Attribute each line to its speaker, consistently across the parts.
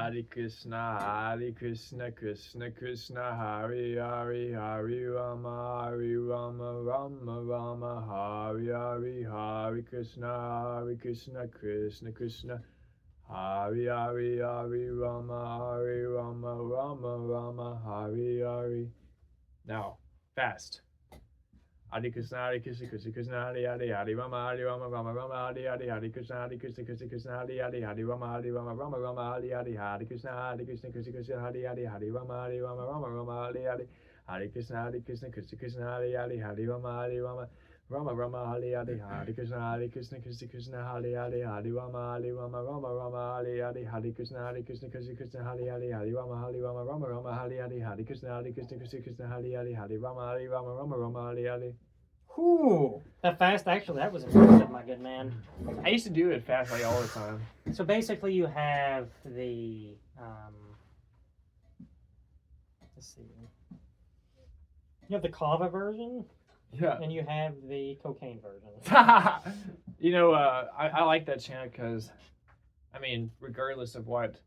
Speaker 1: Hare Krishna, Krishna Krishna, Hare Hare, Hare Rama, Hare Rama, Rama Rama, Hare Hare, Hare Krishna, Krishna Krishna, Hare Hare, Hare Rama, Hare Rama, Rama Rama, Hare Hare. Now, fast. Hare Krishna, Krishna Krishna, Hare Hare, Hare Rama, Hare Rama, Rama Rama, Hare Hare, Hare Krishna, Krishna Krishna, Hare Hare, Hare Rama, Hare Rama, Rama Rama, Hare Hare, Hare Krishna, Krishna Hare Hare, Hare Rama, Hare Rama, Rama Rama, Hare Hare, Hare Krishna, Krishna Hare Hare, Hare Rama, Hare Rama, Rama Rama, Hare Hare, Hare Krishna, Krishna Hare Hare, Hare Rama, Hare Rama, Rama Rama, Hare Hare, Hare Krishna, Krishna Hare Hare, Hare Rama, Rama Rama, Hare Hare, Hare Krishna, Krishna Hare Hare, Hare Rama, Rama Rama, Hare Hare.
Speaker 2: Whew. That fast, actually, that was impressive, my good man.
Speaker 1: I used to do it fast like all the time.
Speaker 2: So basically, you have the let's see, you have the kava version,
Speaker 1: Yeah.
Speaker 2: and you have the cocaine version.
Speaker 1: You know, I like that chant because, I mean, regardless of what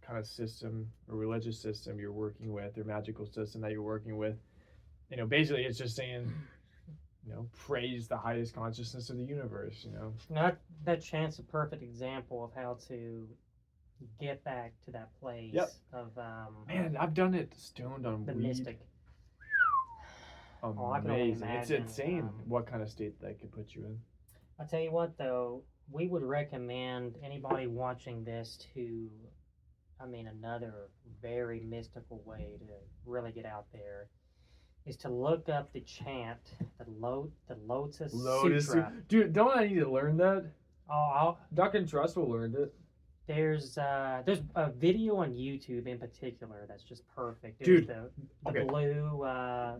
Speaker 1: kind of system or religious system you're working with or magical system that you're working with, basically it's just saying, praise the highest consciousness of the universe.
Speaker 2: Now, that chant's a perfect example of how to get back to that place of
Speaker 1: Man, I've done it stoned on
Speaker 2: the
Speaker 1: weed.
Speaker 2: mystic.
Speaker 1: Amazing.
Speaker 2: I can only imagine,
Speaker 1: It's insane what kind of state that could put you in.
Speaker 2: I tell you what, though, we would recommend anybody watching this to, another very mystical way to really get out there is to look up the chant, the Lotus Sutra.
Speaker 1: Dude, don't I need to learn that?
Speaker 2: Oh,
Speaker 1: Duncan Trussell learned it.
Speaker 2: there's a video on YouTube in particular that's just perfect.
Speaker 1: Dude,
Speaker 2: the
Speaker 1: okay.
Speaker 2: blue.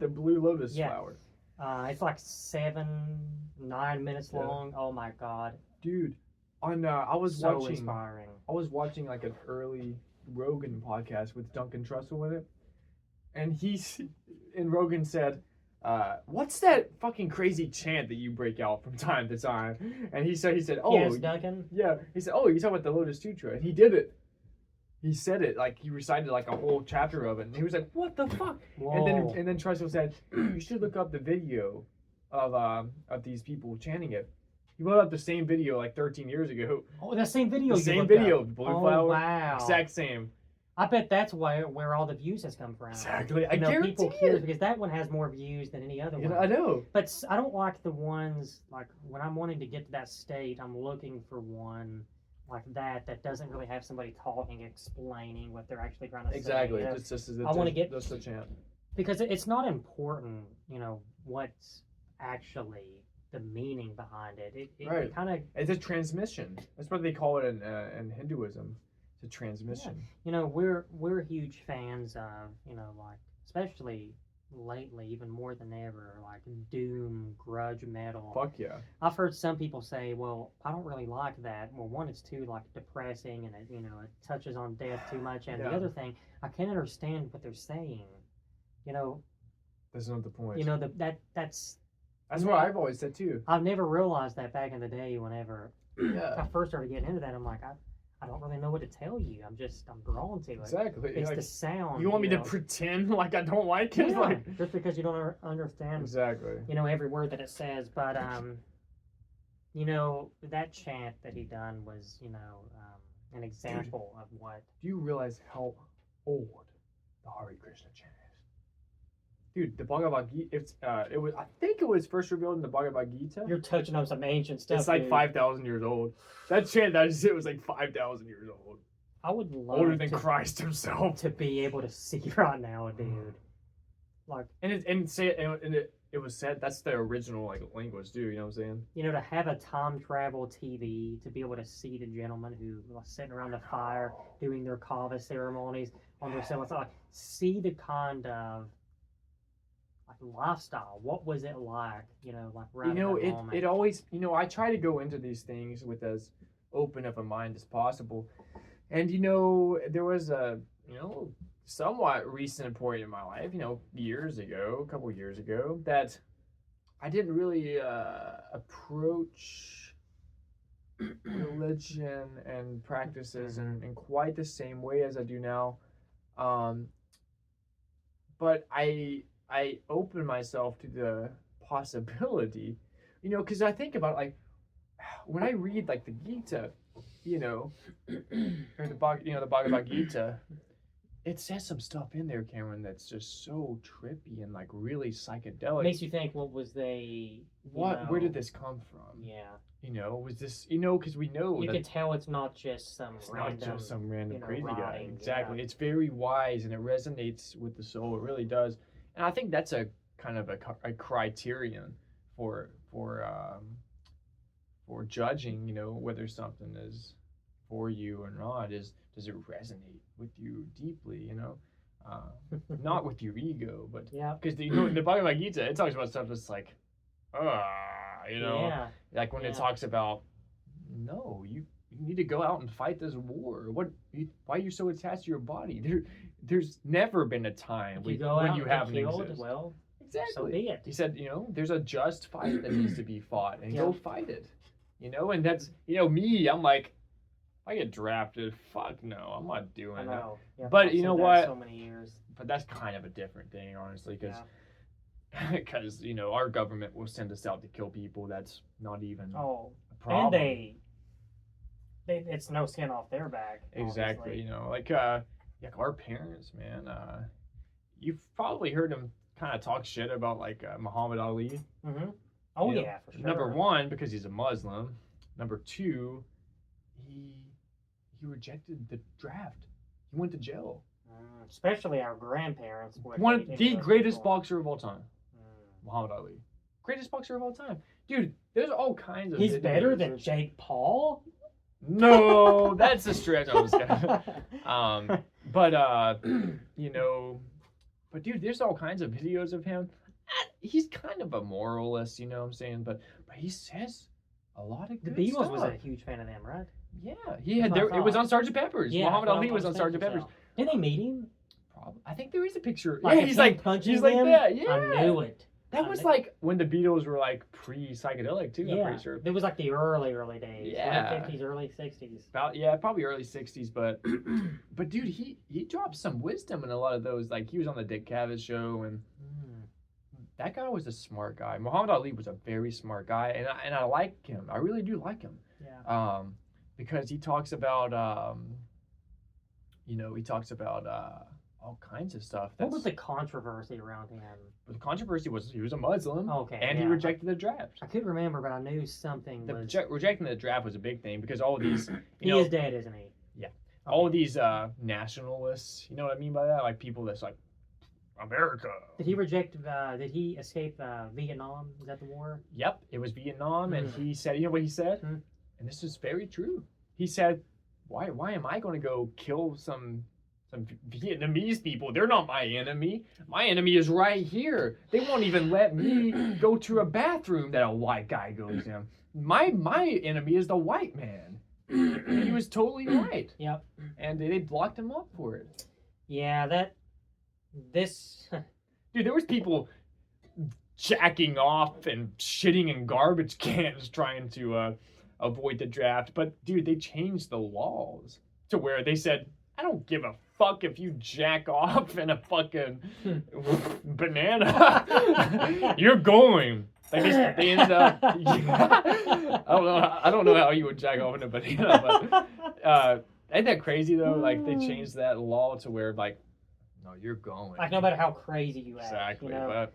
Speaker 1: The blue lotus
Speaker 2: yeah.
Speaker 1: flower.
Speaker 2: It's like 7-9 minutes long. Oh my god.
Speaker 1: Dude, on I was
Speaker 2: so
Speaker 1: watching.
Speaker 2: Inspiring.
Speaker 1: I was watching like an early Rogan podcast with Duncan Trussell in it, and Rogan said, "What's that fucking crazy chant that you break out from time to time?" And he said, "Oh,
Speaker 2: yes, Duncan."
Speaker 1: Yeah, he said, "Oh, you talking about the Lotus Sutra?" And he did it. He said it like he recited like a whole chapter of it, and he was like, "What the fuck?"
Speaker 2: Whoa.
Speaker 1: And then Trussell said, "You should look up the video of these people chanting it." He put up the same video like 13 years ago.
Speaker 2: Oh, that same video.
Speaker 1: The same video, blue flower.
Speaker 2: Wow.
Speaker 1: Exact same.
Speaker 2: I bet that's where all the views has come from.
Speaker 1: Exactly. I guarantee
Speaker 2: people
Speaker 1: it.
Speaker 2: because that one has more views than any other one.
Speaker 1: I know.
Speaker 2: But I don't like the ones like when I'm wanting to get to that state, I'm looking for one like that doesn't really have somebody talking, explaining what they're actually trying to say.
Speaker 1: Exactly.
Speaker 2: I want to get
Speaker 1: just a chant.
Speaker 2: Because it's not important, what's actually the meaning behind it. It kind of
Speaker 1: it's a transmission. That's what they call it in Hinduism. It's a transmission.
Speaker 2: Yeah. We're huge fans of like especially lately, even more than ever, like doom, grudge metal.
Speaker 1: Fuck yeah.
Speaker 2: I've heard some people say, well, I don't really like that. Well, one, it's too like depressing and it it touches on death too much, and the other thing, I can't understand what they're saying.
Speaker 1: That's not the point.
Speaker 2: That's
Speaker 1: what I've always said too.
Speaker 2: I've never realized that back in the day. Whenever
Speaker 1: I
Speaker 2: first started getting into that, I'm like, I don't really know what to tell you. I'm drawn to it.
Speaker 1: Exactly.
Speaker 2: It's the sound.
Speaker 1: You want me to pretend like I don't like it?
Speaker 2: Yeah,
Speaker 1: like
Speaker 2: just because you don't understand.
Speaker 1: Exactly.
Speaker 2: Every word that it says, but that chant that he done was an example of what.
Speaker 1: Do you realize how old the Hare Krishna chant is? Dude, the Bhagavad Gita, I think it was first revealed in the Bhagavad Gita.
Speaker 2: You're touching on some ancient stuff.
Speaker 1: It's like 5,000 years old. That chant, it was like 5,000 years old.
Speaker 2: I would love
Speaker 1: older than Christ himself
Speaker 2: to be able to see right now, dude. Like,
Speaker 1: it was said that's the original like language, too. You know what I'm saying?
Speaker 2: To have a time travel TV to be able to see the gentlemen who are sitting around the fire doing their kava ceremonies on their cell phone, see the kind of like lifestyle. What was it like? Like right at that moment.
Speaker 1: It always. I try to go into these things with as open of a mind as possible, and there was a somewhat recent point in my life, a couple years ago, that I didn't really approach religion and practices in quite the same way as I do now. But I open myself to the possibility, because I think about like when I read like the Gita, or the Bhagavad Gita, it says some stuff in there, Cameron, that's just so trippy and like really psychedelic.
Speaker 2: Makes you think, what was they?
Speaker 1: Where did this come from?
Speaker 2: Yeah.
Speaker 1: Was this, because we know
Speaker 2: you
Speaker 1: that
Speaker 2: can tell it's not just some
Speaker 1: not just some random crazy guy.
Speaker 2: rotting,
Speaker 1: Exactly.
Speaker 2: yeah.
Speaker 1: It's very wise and it resonates with the soul. It really does. And I think that's a kind of a criterion for judging, whether something is for you or not. Does it resonate with you deeply? Not with your ego, but because in the Bhagavad Gita, it talks about stuff that's like,
Speaker 2: Yeah.
Speaker 1: like when it talks about, no, you need to go out and fight this war. Why are you so attached to your body? There's never been a time when you haven't
Speaker 2: killed.
Speaker 1: existed.
Speaker 2: Well,
Speaker 1: exactly.
Speaker 2: so be it.
Speaker 1: He said, there's a just fight that needs to be fought, and go fight it. And that's, me. I'm like, if I get drafted, fuck no, I'm not doing
Speaker 2: I know.
Speaker 1: that.
Speaker 2: Yeah,
Speaker 1: But
Speaker 2: I've
Speaker 1: you know
Speaker 2: said that
Speaker 1: what?
Speaker 2: So many years.
Speaker 1: But that's kind of a different thing, honestly, because our government will send us out to kill people. That's not even a problem.
Speaker 2: And it's no skin off their back.
Speaker 1: Exactly.
Speaker 2: Obviously.
Speaker 1: Like our parents, man. You've probably heard them kind of talk shit about like Muhammad Ali.
Speaker 2: Mm-hmm. Oh yeah, for sure.
Speaker 1: Number one, because he's a Muslim. Number two, he rejected the draft. He went to jail.
Speaker 2: Especially our grandparents.
Speaker 1: The greatest boxer of all time, Muhammad Ali. Greatest boxer of all time, dude. There's all kinds of.
Speaker 2: He's
Speaker 1: videos.
Speaker 2: better than Jake Paul.
Speaker 1: No, that's a stretch. I was gonna. But dude, there's all kinds of videos of him. He's kind of a moralist, you know what I'm saying? But he says a lot of good
Speaker 2: The Beatles
Speaker 1: stuff.
Speaker 2: was a huge fan of them, right?
Speaker 1: Yeah, he had. It was on Sgt. Pepper's.
Speaker 2: Yeah,
Speaker 1: Muhammad Ali was on Sgt. Pepper's.
Speaker 2: Did they meet him?
Speaker 1: Probably. I think there is a picture.
Speaker 2: Like
Speaker 1: he's like
Speaker 2: punching
Speaker 1: like
Speaker 2: them?
Speaker 1: that. Yeah,
Speaker 2: I knew it.
Speaker 1: That was like when the Beatles were like pre-psychedelic too. I'm pretty sure.
Speaker 2: It was like the early days.
Speaker 1: Yeah.
Speaker 2: Late 50s, early 60s.
Speaker 1: Probably early 60s. But dude, he dropped some wisdom in a lot of those. Like he was on the Dick Cavett show, and that guy was a smart guy. Muhammad Ali was a very smart guy, and I like him. I really do like him.
Speaker 2: Yeah.
Speaker 1: Because he talks about all kinds of stuff.
Speaker 2: What was the controversy around him?
Speaker 1: The controversy was he was a Muslim.
Speaker 2: Okay.
Speaker 1: And he rejected the draft.
Speaker 2: I couldn't remember, but I knew something was...
Speaker 1: Rejecting the draft was a big thing because all of these...
Speaker 2: He is dead, isn't he?
Speaker 1: Yeah. Okay. All of these nationalists, you know what I mean by that? Like people that's like, America.
Speaker 2: Did he he escape Vietnam? Is that the war?
Speaker 1: Yep. It was Vietnam, and he said, you know what he said? And this is very true. He said, why am I going to go kill some Vietnamese people? They're not my enemy. My enemy is right here. They won't even let me go to a bathroom that a white guy goes in. My enemy is the white man. He was totally right.
Speaker 2: Yep.
Speaker 1: And they blocked him up for it.
Speaker 2: Yeah,
Speaker 1: Dude, there was people jacking off and shitting in garbage cans trying to avoid the draft. But dude, they changed the laws to where they said, I don't give a fuck if you jack off in a fucking banana. You're going. Like they ended up. Yeah. I don't know how you would jack off in a banana, but ain't that crazy though? Like they changed that law to where like, no, you're going.
Speaker 2: Like no matter how crazy you act.
Speaker 1: Exactly.
Speaker 2: But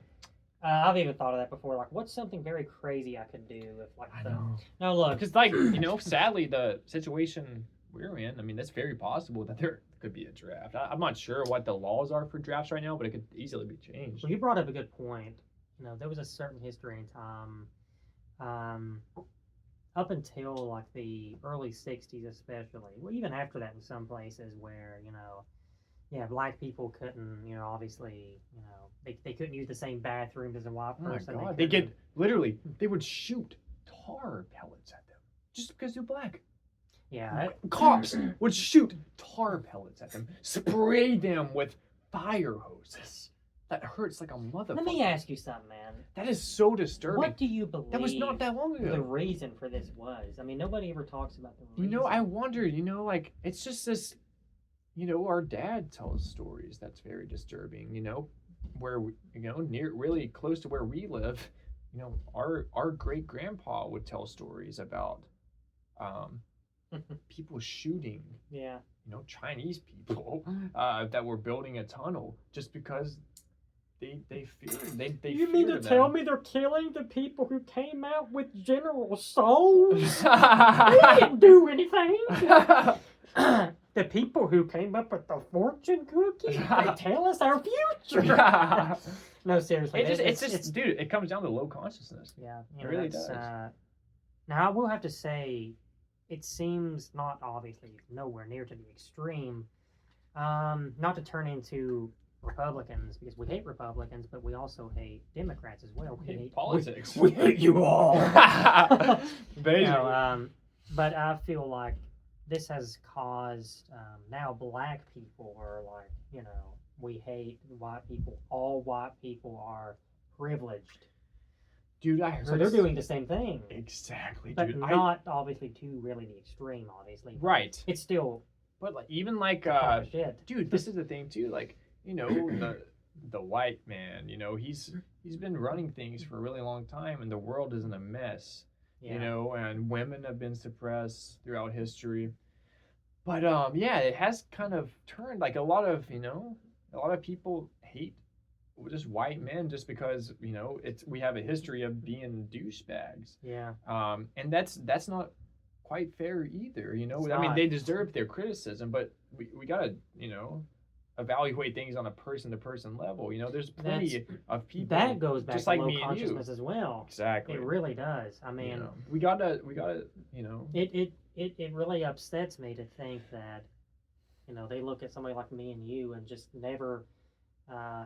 Speaker 2: I've even thought of that before. Like, what's something very crazy I could do if like
Speaker 1: I know.
Speaker 2: No, look,
Speaker 1: because like sadly the situation we're in. I mean, that's very possible that there could be a draft. I'm not sure what the laws are for drafts right now, but it could easily be changed.
Speaker 2: Well, you brought up a good point. There was a certain history in time, up until like the early '60s, especially. Well, even after that, in some places where black people couldn't, obviously, they couldn't use the same bathroom as a white person.
Speaker 1: Oh my God. They would shoot tar pellets at them just because they're black.
Speaker 2: Yeah.
Speaker 1: Cops would shoot tar pellets at them, spray them with fire hoses. that hurts like a motherfucker.
Speaker 2: Let me ask you something, man.
Speaker 1: That is so disturbing.
Speaker 2: What do you believe?
Speaker 1: That was not that long ago.
Speaker 2: The reason for this was. I mean, nobody ever talks about the reason.
Speaker 1: You know, I wonder. You know, like it's just this. You know, our dad tells stories that's very disturbing. You know, where near really close to where we live. You know, our great grandpa would tell stories about people shooting.
Speaker 2: Yeah.
Speaker 1: You know, Chinese people that were building a tunnel just because they feared they.
Speaker 2: You mean to tell me they're killing the people who came out with General Soles? They didn't do anything. The people who came up with the fortune cookie, they tell us our future. No, seriously.
Speaker 1: It's just, dude, it comes down to low consciousness.
Speaker 2: Yeah,
Speaker 1: it really does.
Speaker 2: Now, I will have to say, it seems not obviously nowhere near to the extreme. Not to turn into Republicans, because we hate Republicans, but we also hate Democrats as well. We hate
Speaker 1: politics.
Speaker 2: We hate you all.
Speaker 1: Basically.
Speaker 2: No, but I feel like this has caused now black people are like, you know, we hate white people. All white people are privileged.
Speaker 1: Dude, I heard.
Speaker 2: So they're doing the same thing.
Speaker 1: Exactly,
Speaker 2: but
Speaker 1: dude.
Speaker 2: not obviously to really the extreme, obviously.
Speaker 1: Right.
Speaker 2: It's still.
Speaker 1: But like, even like,
Speaker 2: shit.
Speaker 1: dude, this is the thing too. Like, you know, the white man, you know, he's been running things for a really long time, and the world is in a mess.
Speaker 2: Yeah.
Speaker 1: You know, and women have been suppressed throughout history. But yeah, it has kind of turned like a lot of people hate just white men just because, you know, we have a history of being douchebags.
Speaker 2: Yeah.
Speaker 1: And that's not quite fair either, you know.
Speaker 2: It's
Speaker 1: I mean,
Speaker 2: not.
Speaker 1: they deserve their criticism, but we gotta, you know, evaluate things on a person-to-person level. You know, there's plenty of people
Speaker 2: that goes back
Speaker 1: just
Speaker 2: to
Speaker 1: like
Speaker 2: low
Speaker 1: me and you.
Speaker 2: consciousness as well.
Speaker 1: Exactly.
Speaker 2: It really does. I mean,
Speaker 1: you know, we gotta, you know.
Speaker 2: It really upsets me to think that, you know, they look at somebody like me and you and just never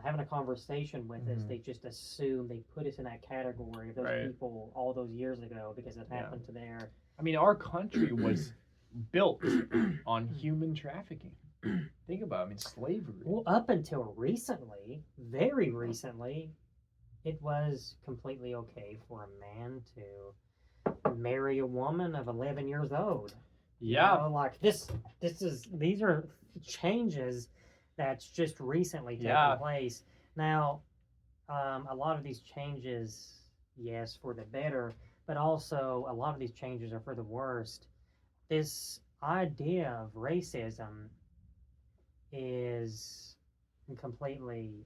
Speaker 2: having a conversation with us. They just assume they put us in that category of those people all those years ago because it happened to their.
Speaker 1: I mean, our country was built on human trafficking. Think about it. I mean, slavery.
Speaker 2: Well, up until recently, very recently, it was completely okay for a man to marry a woman of 11 years old.
Speaker 1: Yeah.
Speaker 2: You know, like these are changes that's just recently taken place. Now, a lot of these changes, yes, for the better, but also a lot of these changes are for the worst. This idea of racism is completely,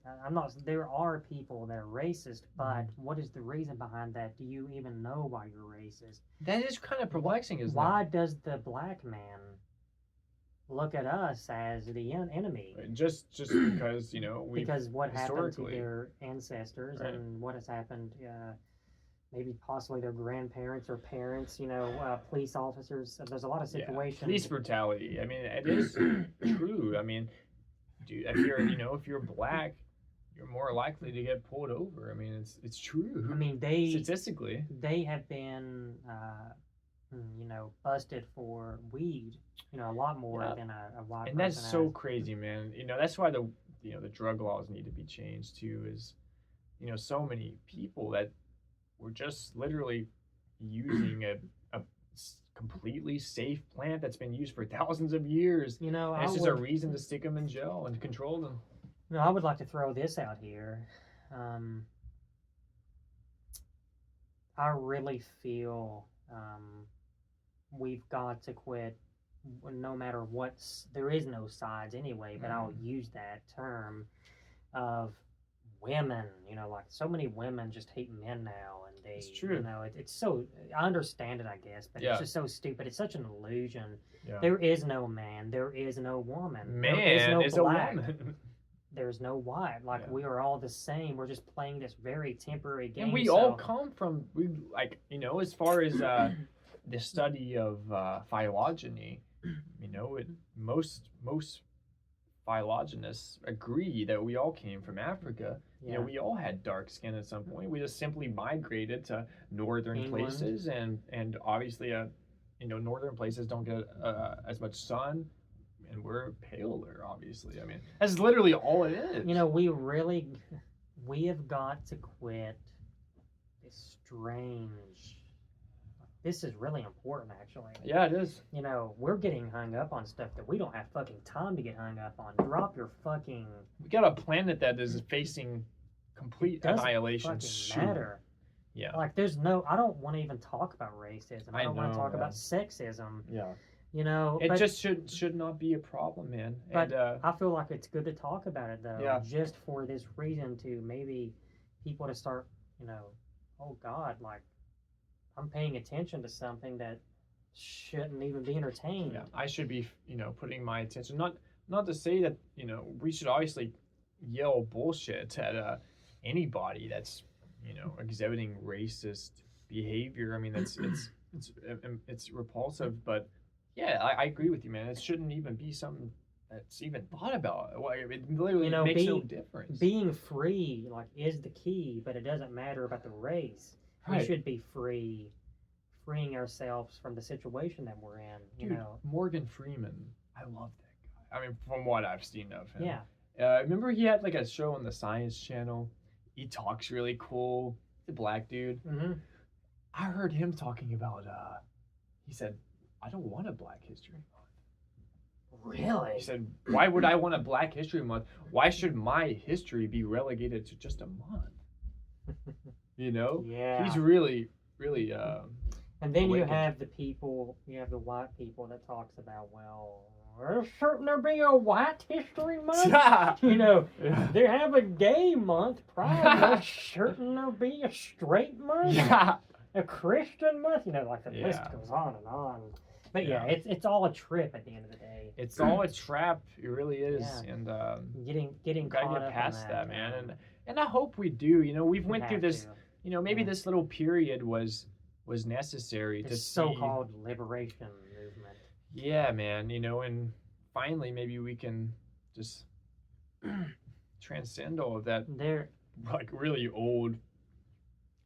Speaker 2: there are people that are racist, but what is the reason behind that? Do you even know why you're racist?
Speaker 1: That is kind of perplexing, isn't it?
Speaker 2: Why does the black man look at us as the enemy?
Speaker 1: Just because, you know,
Speaker 2: because what happened to their ancestors and what has happened, maybe possibly their grandparents or parents, you know, police officers. There's a lot of situations.
Speaker 1: Police brutality. I mean, it is true. I mean, dude, if you're black, you're more likely to get pulled over. I mean, it's true.
Speaker 2: I mean,
Speaker 1: statistically
Speaker 2: they have been, you know, busted for weed, you know, a lot more than a white person.
Speaker 1: And that's so crazy, man. You know, that's why the drug laws need to be changed too. Is, you know, so many people that were just literally using a completely safe plant that's been used for thousands of years.
Speaker 2: You know,
Speaker 1: it's just a reason to stick them in jail and control them.
Speaker 2: You know, I would like to throw this out here. I really feel we've got to quit, no matter what. There is no sides anyway, but I'll use that term of women. You know, like so many women just hate men now, and they,
Speaker 1: it's true.
Speaker 2: You know, it's so, I understand it, I guess, but it's just so stupid. It's such an illusion. There is no man. There is no woman.
Speaker 1: Man is a woman.
Speaker 2: There's no white. Like we are all the same. We're just playing this very temporary game.
Speaker 1: And we all come from, you know, as far as the study of phylogeny, you know, most phylogenists agree that we all came from Africa. You know, we all had dark skin at some point. We just simply migrated to northern places, and obviously, you know, northern places don't get as much sun, and we're paler, obviously. I mean, that's literally all it is.
Speaker 2: You know, we really, we have got to quit this strange. This is really important, actually.
Speaker 1: Yeah, it is.
Speaker 2: You know, we're getting hung up on stuff that we don't have fucking time to get hung up on. Drop your fucking.
Speaker 1: We got a planet that is facing complete
Speaker 2: Doesn't
Speaker 1: annihilation.
Speaker 2: fucking
Speaker 1: soon.
Speaker 2: matter.
Speaker 1: Yeah.
Speaker 2: Like, there's no. I don't want to even talk about racism. I don't want
Speaker 1: know,
Speaker 2: to talk
Speaker 1: man.
Speaker 2: about sexism.
Speaker 1: Yeah.
Speaker 2: You know,
Speaker 1: It
Speaker 2: but
Speaker 1: just should not be a problem, man.
Speaker 2: But
Speaker 1: And
Speaker 2: I feel like it's good to talk about it though,
Speaker 1: Yeah.
Speaker 2: just for this reason to maybe people to start. You know, oh God, like I'm paying attention to something that shouldn't even be entertained.
Speaker 1: yeah, I should be, putting my attention. Not to say that, we should obviously yell bullshit at anybody that's, exhibiting racist behavior. I mean, it's repulsive, but yeah, I agree with you, man. It shouldn't even be something that's even thought about. It literally
Speaker 2: You know,
Speaker 1: makes no difference.
Speaker 2: Being free, like, is the key, but it doesn't matter about the race. We
Speaker 1: Right.
Speaker 2: should be freeing ourselves from the situation that we're in. You
Speaker 1: Dude,
Speaker 2: know,
Speaker 1: Morgan Freeman, I love that guy. I mean, from what I've seen of him.
Speaker 2: yeah.
Speaker 1: Remember he had like a show on the Science Channel. He talks really cool. He's a black dude.
Speaker 2: hmm
Speaker 1: I heard him talking about. He said, "I don't want a Black History Month."
Speaker 2: Really?
Speaker 1: He said, "Why would I want a Black History Month? Why should my history be relegated to just a month?" You know?
Speaker 2: Yeah.
Speaker 1: He's really.
Speaker 2: And then you
Speaker 1: awakened.
Speaker 2: have you have the white people that talks about, well, shouldn't there be a white history month? You know,
Speaker 1: Yeah.
Speaker 2: they have a gay month, probably. Shouldn't there be a straight month?
Speaker 1: Yeah.
Speaker 2: A Christian month? You know, like the list
Speaker 1: Yeah.
Speaker 2: goes on and on. But yeah,
Speaker 1: Yeah.
Speaker 2: it's all a trip at the end of the day.
Speaker 1: It's all a trap. It really is.
Speaker 2: Yeah.
Speaker 1: And
Speaker 2: Getting
Speaker 1: gotta
Speaker 2: caught
Speaker 1: get
Speaker 2: up
Speaker 1: past
Speaker 2: in
Speaker 1: that, man. And I hope we do. We've went through this. Maybe
Speaker 2: Yeah.
Speaker 1: this little period was necessary to
Speaker 2: this
Speaker 1: see.
Speaker 2: so-called liberation movement.
Speaker 1: Yeah, man. And finally, maybe we can just transcend all of that,
Speaker 2: There,
Speaker 1: like really old,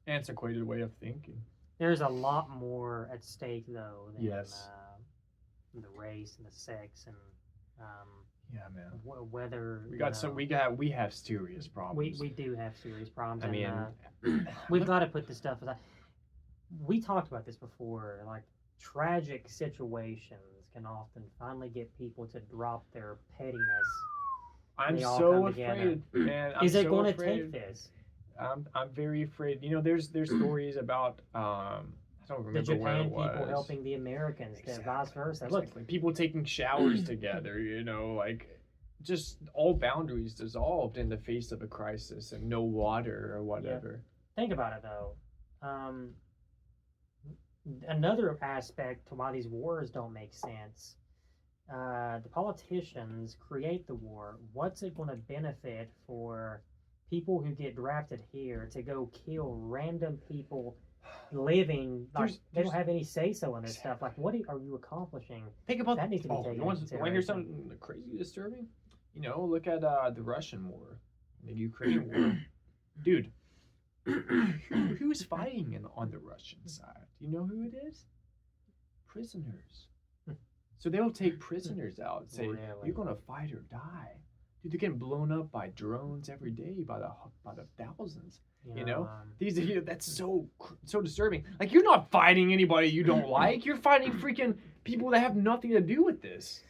Speaker 1: antiquated way of thinking.
Speaker 2: there's a lot more at stake though than
Speaker 1: Yes.
Speaker 2: The race and the sex and
Speaker 1: Yeah, man.
Speaker 2: whether
Speaker 1: We got some. We have serious problems.
Speaker 2: we do have serious problems.
Speaker 1: I
Speaker 2: and,
Speaker 1: mean,
Speaker 2: we've got to put this stuff aside. We talked about this before. Like, tragic situations can often finally get people to drop their pettiness.
Speaker 1: I'm
Speaker 2: they all
Speaker 1: so
Speaker 2: come together.
Speaker 1: afraid, man. I'm
Speaker 2: Is it
Speaker 1: so
Speaker 2: going to
Speaker 1: afraid.
Speaker 2: take this?
Speaker 1: I'm very afraid. There's stories about I don't
Speaker 2: The
Speaker 1: remember where
Speaker 2: Japan
Speaker 1: it was.
Speaker 2: people helping the Americans, the vice versa. Look,
Speaker 1: Exactly. People taking showers together. Like just all boundaries dissolved in the face of a crisis and no water or whatever.
Speaker 2: think about it though. Another aspect to why these wars don't make sense. The politicians create the war. What's it going to benefit for people who get drafted here to go kill random people living? Like, they don't have any say-so in this stuff. Like, what are you accomplishing?
Speaker 1: Think about
Speaker 2: That needs to be
Speaker 1: you
Speaker 2: taken
Speaker 1: want
Speaker 2: into
Speaker 1: to hear
Speaker 2: consideration.
Speaker 1: something crazy disturbing? Look at the Russian war, the Ukraine war, dude. Who's fighting on the Russian side? Do you know who it is? Prisoners. So they'll take prisoners out and say,
Speaker 2: Really?
Speaker 1: "You're gonna fight or die." Dude, they're getting blown up by drones every day by the thousands. These that's so disturbing. Like, you're not fighting anybody you don't like. You're fighting freaking people that have nothing to do with this.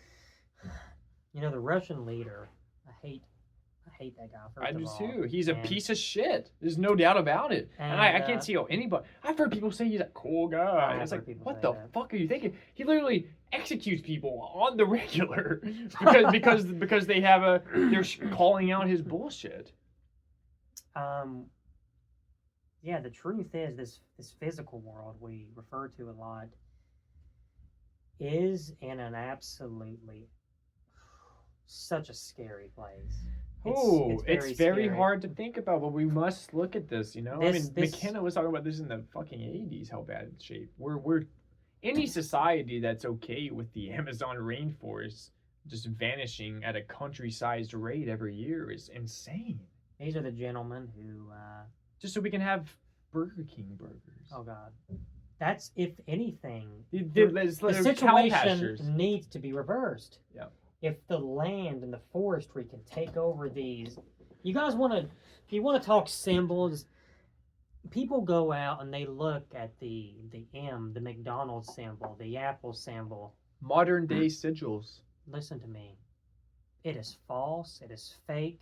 Speaker 2: the Russian leader. I hate that guy. First
Speaker 1: I
Speaker 2: of
Speaker 1: do
Speaker 2: all.
Speaker 1: too. He's a
Speaker 2: And-
Speaker 1: piece of shit. There's no doubt about it. And I
Speaker 2: And,
Speaker 1: can't see how anybody. I've heard people say he's a cool guy.
Speaker 2: I've
Speaker 1: It's
Speaker 2: heard
Speaker 1: like,
Speaker 2: people
Speaker 1: what
Speaker 2: say
Speaker 1: the
Speaker 2: that.
Speaker 1: fuck are you thinking? He literally executes people on the regular because they have they're calling out his bullshit.
Speaker 2: Yeah, the truth is this physical world we refer to a lot is in an absolutely such a scary place.
Speaker 1: It's very
Speaker 2: scary.
Speaker 1: hard to think about, but we must look at this.
Speaker 2: This-
Speaker 1: McKenna was talking about this in the fucking 80s. How bad it's shape. We're any society that's okay with the Amazon rainforest just vanishing at a country-sized rate every year is insane.
Speaker 2: These are the gentlemen who
Speaker 1: Just so we can have Burger King burgers.
Speaker 2: oh god. That's, if anything,
Speaker 1: Let's
Speaker 2: the
Speaker 1: let cow
Speaker 2: situation
Speaker 1: pastures.
Speaker 2: needs to be reversed.
Speaker 1: Yeah.
Speaker 2: If the land and the forestry can take over these You guys want to, if you want to talk symbols, people go out and they look at the M, the McDonald's symbol, the Apple symbol.
Speaker 1: Modern day sigils.
Speaker 2: Listen to me. It is false. It is fake,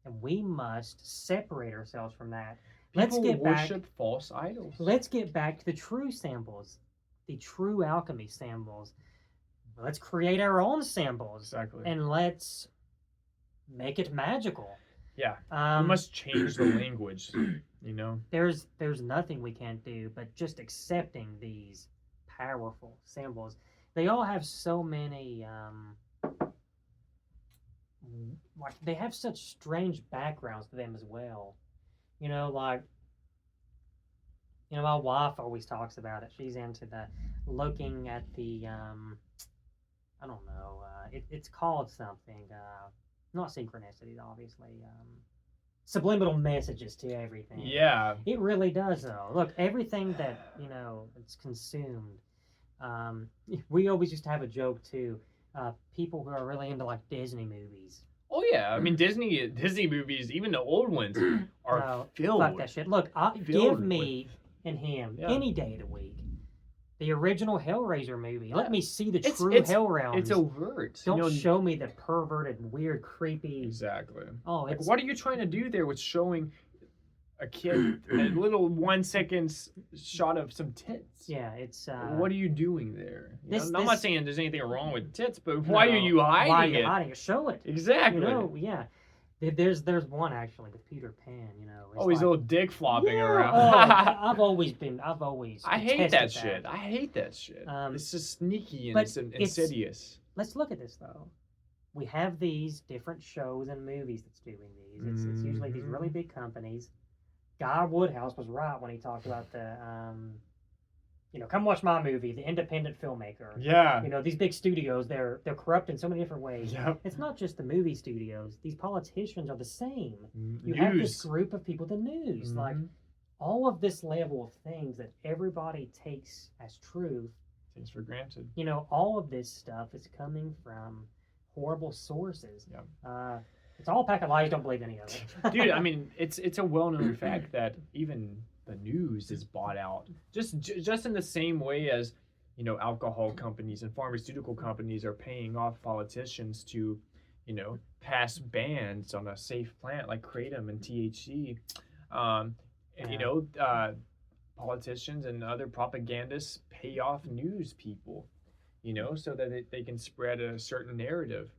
Speaker 2: and we must separate ourselves from that. Let's
Speaker 1: People
Speaker 2: get back.
Speaker 1: worship false idols.
Speaker 2: Let's get back to the true symbols, the true alchemy symbols. Let's create our own symbols,
Speaker 1: Exactly.
Speaker 2: and let's make it magical.
Speaker 1: Yeah. We must change the language. You know.
Speaker 2: There's nothing we can't do but just accepting these powerful symbols. They all have so many like they have such strange backgrounds to them as well. You know, like my wife always talks about it. She's into the looking at the I don't know, it's called something, not synchronicities, obviously, subliminal messages to everything.
Speaker 1: Yeah.
Speaker 2: It really does, though. Look, everything that, it's consumed. We always used to have a joke, too. People who are really into, like, Disney movies.
Speaker 1: Oh, yeah. I mean, Disney movies, even the old ones, are filled.
Speaker 2: Fuck that shit. Look, give me and him any day of the week the original Hellraiser movie. Let me see the true Hell realms.
Speaker 1: It's overt.
Speaker 2: Don't show me the perverted, weird, creepy.
Speaker 1: Exactly.
Speaker 2: Oh,
Speaker 1: like, what are you trying to do there with showing a kid a little 1 second shot of some tits?
Speaker 2: Yeah, it's.
Speaker 1: What are you doing there? I'm not saying there's anything wrong with tits, but why are you hiding it?
Speaker 2: Why are you hiding it? Show it.
Speaker 1: Exactly.
Speaker 2: Yeah. There's one actually with Peter Pan,
Speaker 1: his little dick flopping around.
Speaker 2: I've always.
Speaker 1: I hate that shit. I hate that shit. It's just sneaky and it's insidious.
Speaker 2: Let's look at this though. We have these different shows and movies that's doing these. It's usually these really big companies. Guy Woodhouse was right when he talked about the come watch my movie, the independent filmmaker.
Speaker 1: Yeah.
Speaker 2: These big studios, they're corrupt in so many different ways.
Speaker 1: Yep.
Speaker 2: It's not just the movie studios. These politicians are the same. You
Speaker 1: News.
Speaker 2: have this group of people, the news. Like, all of this level of things that everybody takes as truth.
Speaker 1: Takes for granted.
Speaker 2: All of this stuff is coming from horrible sources.
Speaker 1: Yeah.
Speaker 2: It's all a pack of lies. Don't believe any of it.
Speaker 1: Dude, I mean, it's a well-known fact that even the news is bought out just in the same way as alcohol companies and pharmaceutical companies are paying off politicians to pass bans on a safe plant like kratom and THC. Politicians and other propagandists pay off news people so that they can spread a certain narrative.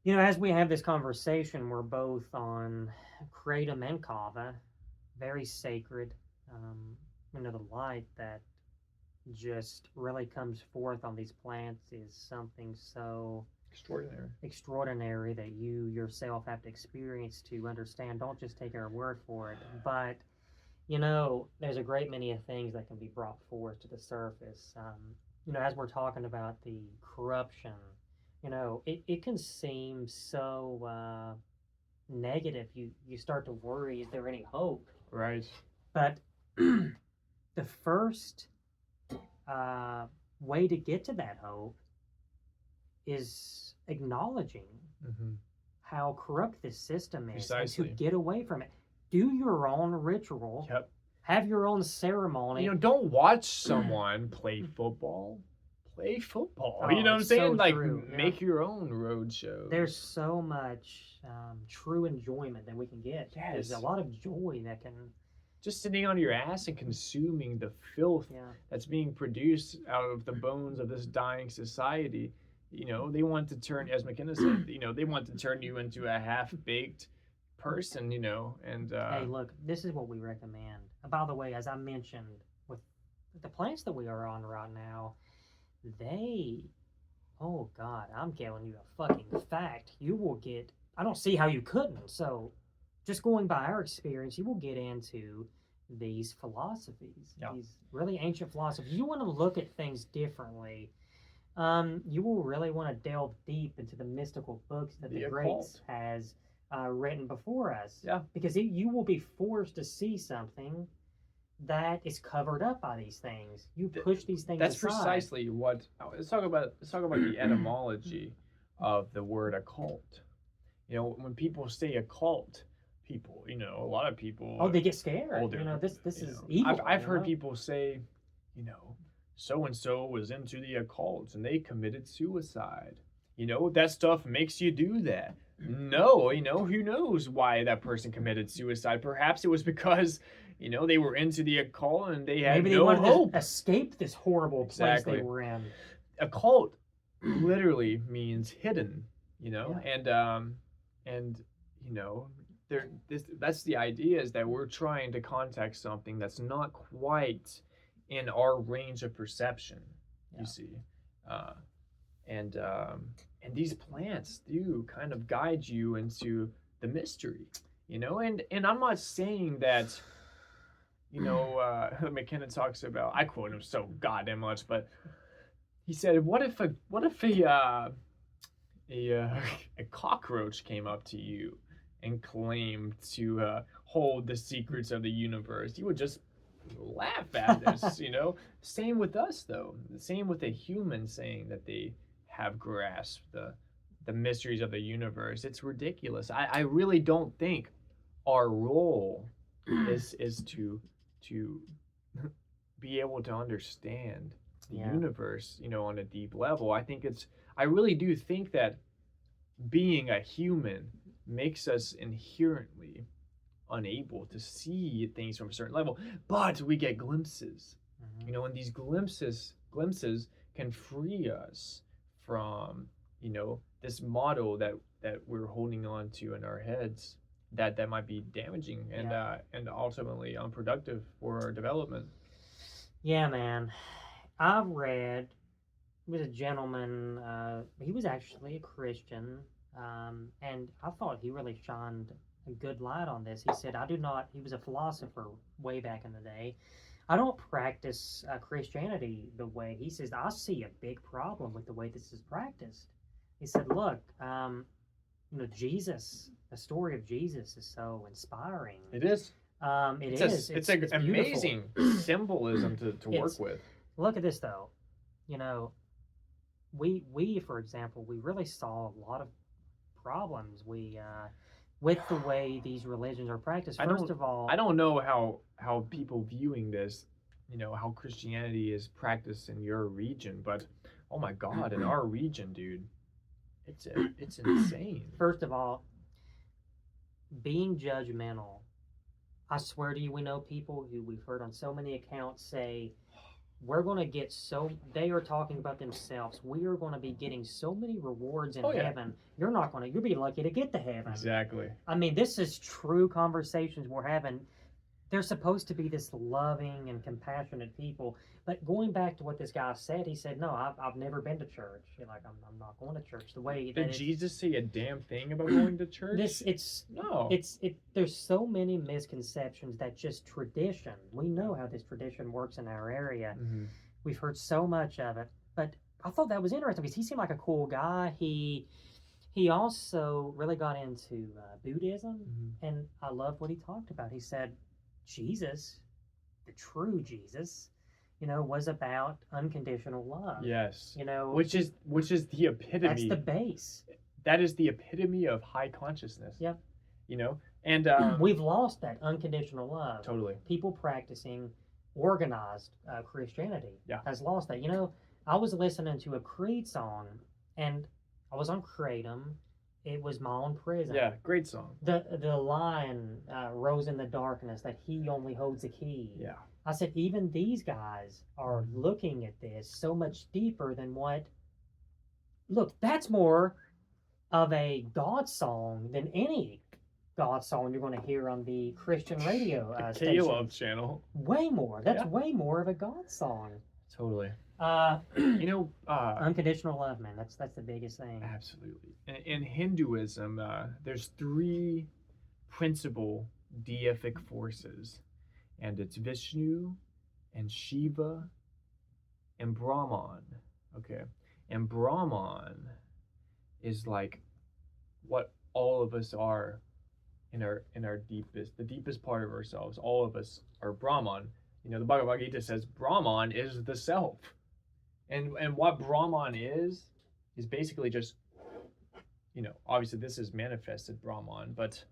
Speaker 2: As we have this conversation, we're both on kratom and kava. Very sacred. The light that just really comes forth on these plants is something so extraordinary that you yourself have to experience to understand. Don't just take our word for it. But there's a great many of things that can be brought forth to the surface. As we're talking about the corruption, it can seem so negative. You start to worry, is there any hope?
Speaker 1: Right.
Speaker 2: But the first way to get to that hope is acknowledging how corrupt this system is.
Speaker 1: Precisely.
Speaker 2: And to get away from it. Do your own ritual.
Speaker 1: Yep.
Speaker 2: Have your own ceremony.
Speaker 1: Don't watch someone play football. Play football. You know what I'm saying?
Speaker 2: So true.
Speaker 1: Make your own road show.
Speaker 2: There's so much true enjoyment that we can get.
Speaker 1: Yes.
Speaker 2: There's a lot of joy that can...
Speaker 1: Just sitting on your ass and consuming the filth that's being produced out of the bones of this dying society. They want to turn, as McKenna said, they want to turn you into a half-baked person, and...
Speaker 2: Hey, look, this is what we recommend. By the way, as I mentioned, with the plants that we are on right now, oh God, I'm telling you a fucking fact. You will get, I don't see how you couldn't. So just going by our experience, you will get into these philosophies, these really ancient philosophies. You want to look at things differently. You will really want to delve deep into the mystical books that the greats has written before us.
Speaker 1: Yeah.
Speaker 2: Because you will be forced to see something that is covered up by these things. You push these things
Speaker 1: That's
Speaker 2: aside.
Speaker 1: precisely what... Let's talk about the etymology of the word occult. You know, when people say occult, people, you know, a lot of people.
Speaker 2: Oh, they get scared.
Speaker 1: older,
Speaker 2: You know, this
Speaker 1: you
Speaker 2: is
Speaker 1: know.
Speaker 2: evil.
Speaker 1: I've
Speaker 2: you
Speaker 1: heard
Speaker 2: know?
Speaker 1: people say, you know, so and so was into the occult and they committed suicide. You know, that stuff makes you do that. No, you know, who knows why that person committed suicide? Perhaps it was because, you know, they were into the occult and they had
Speaker 2: Maybe they
Speaker 1: no
Speaker 2: wanted
Speaker 1: hope.
Speaker 2: to escape this horrible place
Speaker 1: Exactly.
Speaker 2: they were in.
Speaker 1: Occult literally means hidden, you know,
Speaker 2: Yeah.
Speaker 1: and you know, that's the idea, is that we're trying to contact something that's not quite in our range of perception.
Speaker 2: Yeah.
Speaker 1: You see, uh, and these plants do kind of guide you into the mystery, you know, and I'm not saying that, you know, McKenna talks about, I quote him so goddamn much, but he said, what if a cockroach came up to you and claimed to hold the secrets of the universe? You would just laugh at this, you know. Same with us, though. Same with a human saying that they have grasped the mysteries of the universe. It's ridiculous. I really don't think our role is to be able to understand the
Speaker 2: Yeah.
Speaker 1: universe, you know, on a deep level. I really do think that being a human makes us inherently unable to see things from a certain level, but we get glimpses, you know, and these glimpses can free us from, you know, this model that we're holding on to in our heads, that might be damaging and ultimately unproductive for our development.
Speaker 2: Yeah, man. I've read. He was a gentleman. He was actually a Christian, and I thought he really shined a good light on this. He said, "I do not." He was a philosopher way back in the day. I don't practice Christianity the way he says. I see a big problem with the way this is practiced. He said, "Look, you know, Jesus. The story of Jesus is so inspiring.
Speaker 1: It is.
Speaker 2: It
Speaker 1: It's
Speaker 2: is.
Speaker 1: it's
Speaker 2: It's
Speaker 1: amazing
Speaker 2: beautiful.
Speaker 1: symbolism to work with.
Speaker 2: Look at this though. You know, we for example, we really saw a lot of problems with the way these religions are practiced. First of all,
Speaker 1: I don't know how people viewing this, you know, how Christianity is practiced in your region, but oh my God, in our region, dude, it's insane.
Speaker 2: first of all, being judgmental. I swear to you, we know people who we've heard on so many accounts say, we're going to get so, they are talking about themselves. We are going to be getting so many rewards in heaven. You're not going to, you'll be lucky to get to heaven.
Speaker 1: Exactly.
Speaker 2: I mean, this is true conversations we're having. They're supposed to be this loving and compassionate people. But going back to what this guy said, he said, no, I've never been to church. You're like, I'm not going to church. The way
Speaker 1: Did Jesus say a damn thing about going to church?
Speaker 2: There's so many misconceptions that just tradition. We know how this tradition works in our area.
Speaker 1: Mm-hmm.
Speaker 2: We've heard so much of it. But I thought that was interesting because he seemed like a cool guy. He also really got into Buddhism, and I love what he talked about. He said Jesus, the true Jesus, you know, was about unconditional love.
Speaker 1: Yes.
Speaker 2: You know,
Speaker 1: which is the epitome.
Speaker 2: That's the base.
Speaker 1: That is the epitome of high consciousness.
Speaker 2: Yeah.
Speaker 1: You know, and
Speaker 2: we've lost that unconditional love.
Speaker 1: Totally.
Speaker 2: People practicing organized Christianity has lost that. You know, I was listening to a Creed song, and I was on Kratom. It was My Own Prison.
Speaker 1: Yeah, great song.
Speaker 2: The line rose in the darkness that he only holds the key.
Speaker 1: Yeah.
Speaker 2: I said, even these guys are looking at this so much deeper than what. Look, that's more of a God song than any God song you're going to hear on the Christian radio station.
Speaker 1: K-Love channel.
Speaker 2: Way more. That's way more of a God song.
Speaker 1: Totally.
Speaker 2: You know, unconditional love, man. That's the biggest thing.
Speaker 1: Absolutely. In Hinduism, there's 3 principal deific forces, and it's Vishnu, and Shiva, and Brahman. Okay, and Brahman is like what all of us are in our the deepest part of ourselves. All of us are Brahman. You know, the Bhagavad Gita says Brahman is the self. And what Brahman is basically just, obviously this is manifested Brahman, but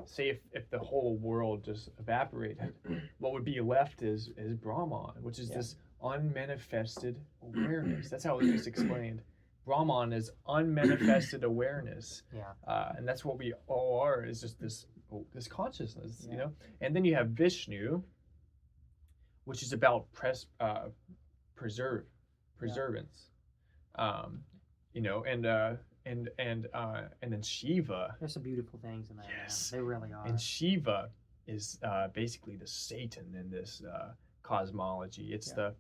Speaker 1: say if the whole world just evaporated, what would be left is Brahman, which is this unmanifested awareness. That's how it's explained. Brahman is unmanifested awareness. And that's what we all are, is just this consciousness, And then you have Vishnu, which is about preservance. And then Shiva.
Speaker 2: There's some beautiful things in that.
Speaker 1: Yes,
Speaker 2: man. They really are.
Speaker 1: And Shiva is basically the Satan in this cosmology. It's the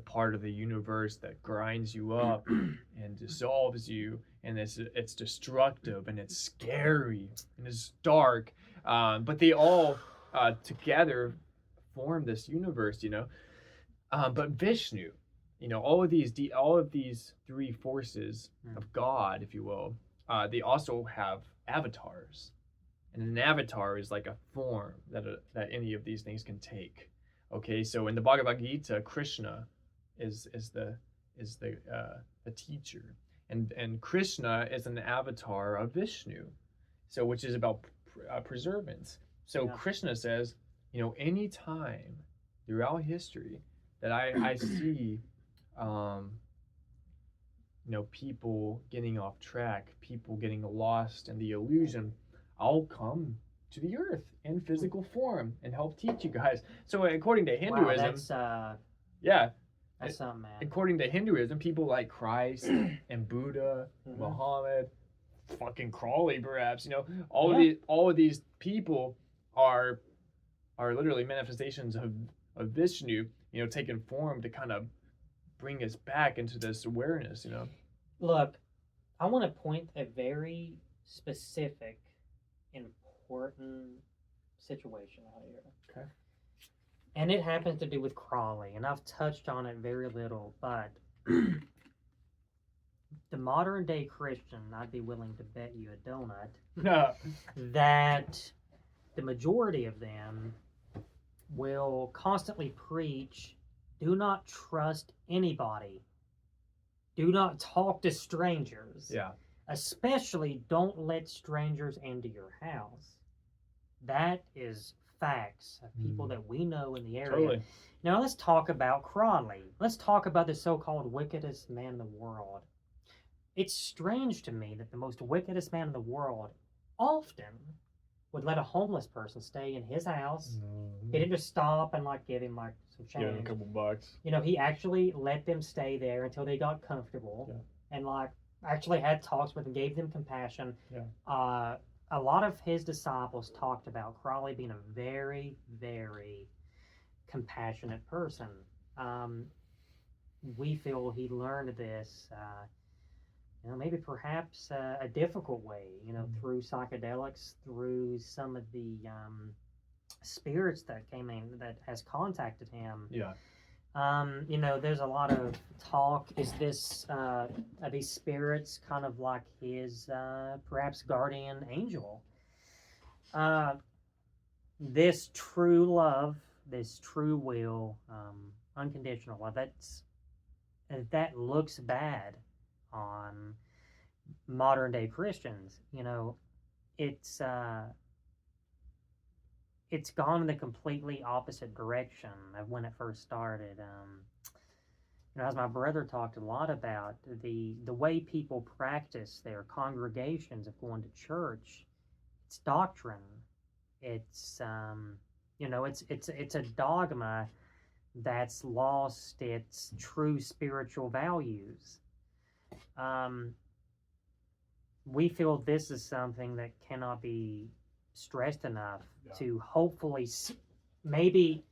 Speaker 1: part of the universe that grinds you up and dissolves you, and it's destructive and it's scary and it's dark. But they all together form this universe, But Vishnu, all of these three forces of God, if you will, they also have avatars, and an avatar is like a form that any of these things can take. Okay, so in the Bhagavad Gita, Krishna is the teacher, and Krishna is an avatar of Vishnu, so which is about preservance. So Krishna says, any time throughout history that I see people getting off track, people getting lost in the illusion, I'll come to the earth in physical form and help teach you guys. So according to Hinduism, that's something, man. According to Hinduism, people like Christ and Buddha, Muhammad, fucking Crawley, perhaps, all of these people are literally manifestations of Vishnu, taking form to kind of bring us back into this awareness,
Speaker 2: Look, I want to point a very specific, important situation out here.
Speaker 1: Okay.
Speaker 2: And it happens to do with Crawley, and I've touched on it very little, but the modern day Christian, I'd be willing to bet you a donut, that the majority of them will constantly preach, do not trust anybody. Do not talk to strangers.
Speaker 1: Yeah.
Speaker 2: Especially don't let strangers into your house. That is facts of people that we know in the area.
Speaker 1: Totally.
Speaker 2: Now let's talk about Crawley. Let's talk about the so-called wickedest man in the world. It's strange to me that the most wickedest man in the world often would let a homeless person stay in his house. He didn't just stop and give him some change.
Speaker 1: Give him a couple bucks.
Speaker 2: He actually let them stay there until they got comfortable, and actually had talks with them, gave them compassion. A lot of his disciples talked about Crawley being a very, very compassionate person. We feel he learned this, maybe perhaps a difficult way, through psychedelics, through some of the spirits that came in, that has contacted him. There's a lot of talk. Is this are these spirits kind of like his perhaps guardian angel? This true love, this true will, unconditional love, that looks bad on modern day Christians. It's gone in the completely opposite direction of when it first started. As my brother talked a lot about, the way people practice their congregations of going to church, it's doctrine. It's it's a dogma that's lost its true spiritual values. We feel this is something that cannot be stressed enough to hopefully maybe,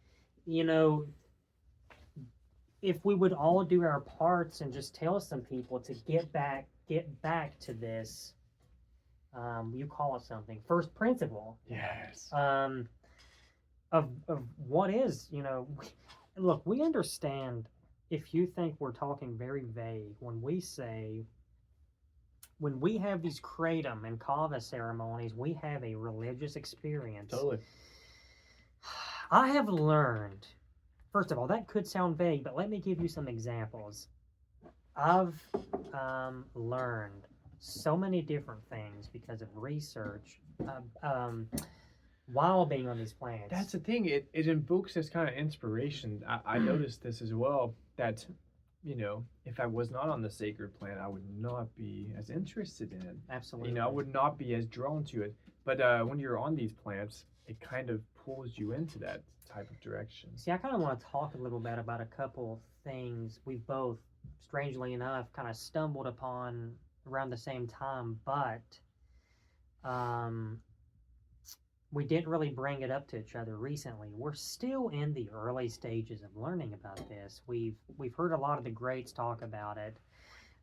Speaker 2: if we would all do our parts and just tell some people to get back to this, you call it something, first principle.
Speaker 1: Yes.
Speaker 2: Of what is, look, we understand if you think we're talking very vague when we say, when we have these kratom and kava ceremonies, we have a religious experience.
Speaker 1: Totally.
Speaker 2: I have learned, first of all, that could sound vague, but let me give you some examples. I've learned so many different things because of research while being on these planets.
Speaker 1: That's the thing. It invokes this kind of inspiration. I noticed this as well. That, if I was not on the sacred planet, I would not be as interested in it.
Speaker 2: Absolutely.
Speaker 1: I would not be as drawn to it. But when you're on these planets, it kind of pulls you into that type of direction.
Speaker 2: See, I kind of want to talk a little bit about a couple of things we've both, strangely enough, kind of stumbled upon around the same time, but we didn't really bring it up to each other recently. We're still in the early stages of learning about this. We've heard a lot of the greats talk about it,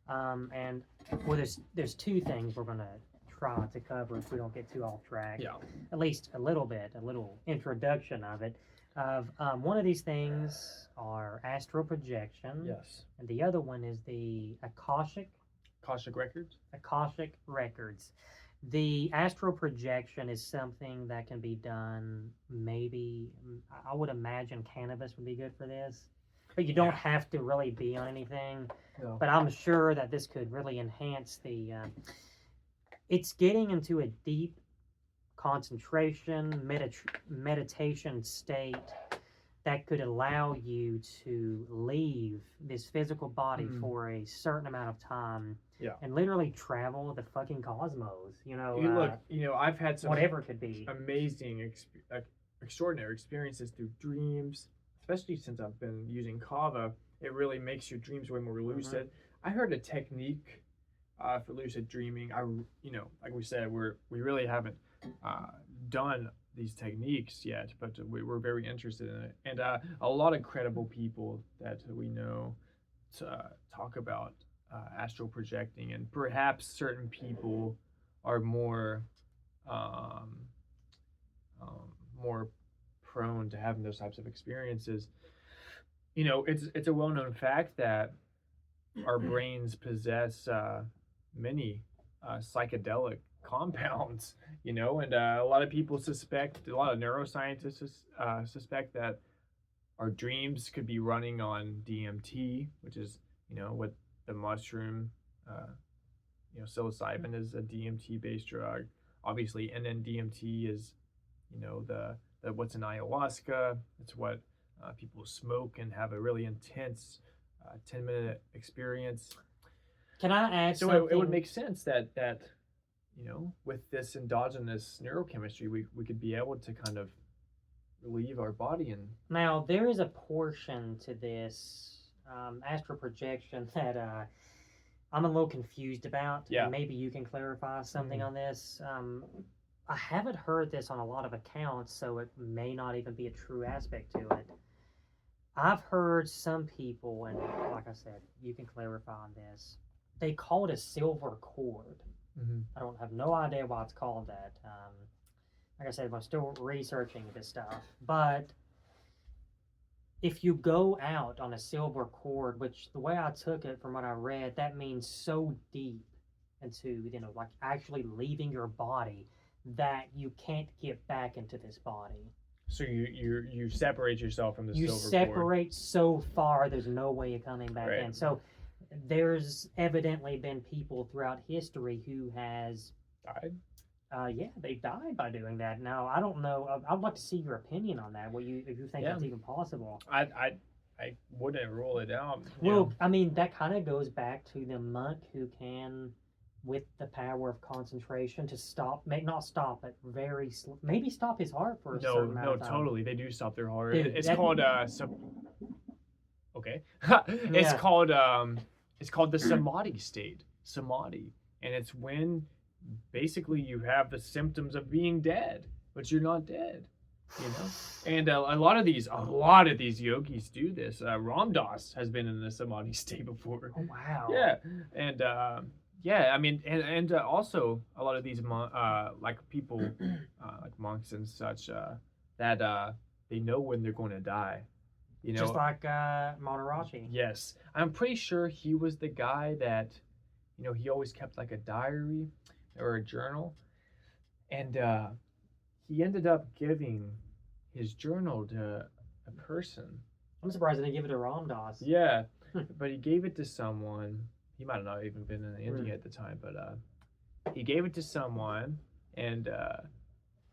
Speaker 2: and well, there's two things we're gonna try to cover if we don't get too off track.
Speaker 1: Yeah.
Speaker 2: At least a little introduction of it. One of these things are astral projection.
Speaker 1: Yes.
Speaker 2: And the other one is the Akashic
Speaker 1: Records.
Speaker 2: Akashic records. The astral projection is something that can be done. Maybe I would imagine cannabis would be good for this, but you don't have to really be on anything.
Speaker 1: No.
Speaker 2: But I'm sure that this could really enhance the. It's getting into a deep concentration, meditation state that could allow you to leave this physical body for a certain amount of time.
Speaker 1: Yeah.
Speaker 2: And literally travel the fucking cosmos.
Speaker 1: Look, I've had some
Speaker 2: whatever it could be
Speaker 1: amazing, extraordinary experiences through dreams, especially since I've been using Kava. It really makes your dreams way more lucid. I heard a technique for lucid dreaming. Like we said, we really haven't done these techniques yet, but we're very interested in it. And a lot of credible people that we know talk about astral projecting, and perhaps certain people are more more prone to having those types of experiences. It's a well-known fact that our brains possess many psychedelic compounds, and a lot of people a lot of neuroscientists suspect that our dreams could be running on DMT, which is, what the mushroom, psilocybin is a DMT-based drug, obviously, and then DMT is, the what's in ayahuasca. It's what people smoke and have a really intense 10-minute experience.
Speaker 2: Can I add
Speaker 1: so
Speaker 2: something?
Speaker 1: It would make sense that with this endogenous neurochemistry, we could be able to kind of relieve our body. And
Speaker 2: now there is a portion to this astral projection that I'm a little confused about.
Speaker 1: Yeah.
Speaker 2: Maybe you can clarify something on this. I haven't heard this on a lot of accounts, so it may not even be a true aspect to it. I've heard some people, and like I said, you can clarify on this, they call it a silver cord. I don't have no idea why it's called that. Like I said, I'm still researching this stuff. But if you go out on a silver cord, which the way I took it from what I read, that means so deep into, like actually leaving your body that you can't get back into this body.
Speaker 1: So you separate yourself from the silver cord. You
Speaker 2: separate so far, there's no way you're coming back
Speaker 1: right.
Speaker 2: in. So there's evidently been people throughout history who has
Speaker 1: died.
Speaker 2: They died by doing that. Now I don't know. I'd like to see your opinion on that. If you think that's even possible.
Speaker 1: I wouldn't rule it out.
Speaker 2: Well, I mean that kind of goes back to the monk who can, with the power of concentration, to not stop, but maybe stop his heart for a certain amount of time.
Speaker 1: No, totally. They do stop their heart.
Speaker 2: Dude,
Speaker 1: it's called okay. It's called the samadhi state. Samadhi, and it's when basically you have the symptoms of being dead, but you're not dead. And a lot of these yogis do this. Ram Dass has been in the samadhi state before.
Speaker 2: Oh wow.
Speaker 1: Yeah, and I mean, and also a lot of these like people, like monks and such, that they know when they're going to die.
Speaker 2: Just like Maharishi.
Speaker 1: Yes, I'm pretty sure he was the guy that, he always kept like a diary or a journal, and he ended up giving his journal to a person.
Speaker 2: I'm surprised they didn't give it to Ram Dass.
Speaker 1: Yeah, but he gave it to someone. he might have not even been in India at the time, but he gave it to someone, and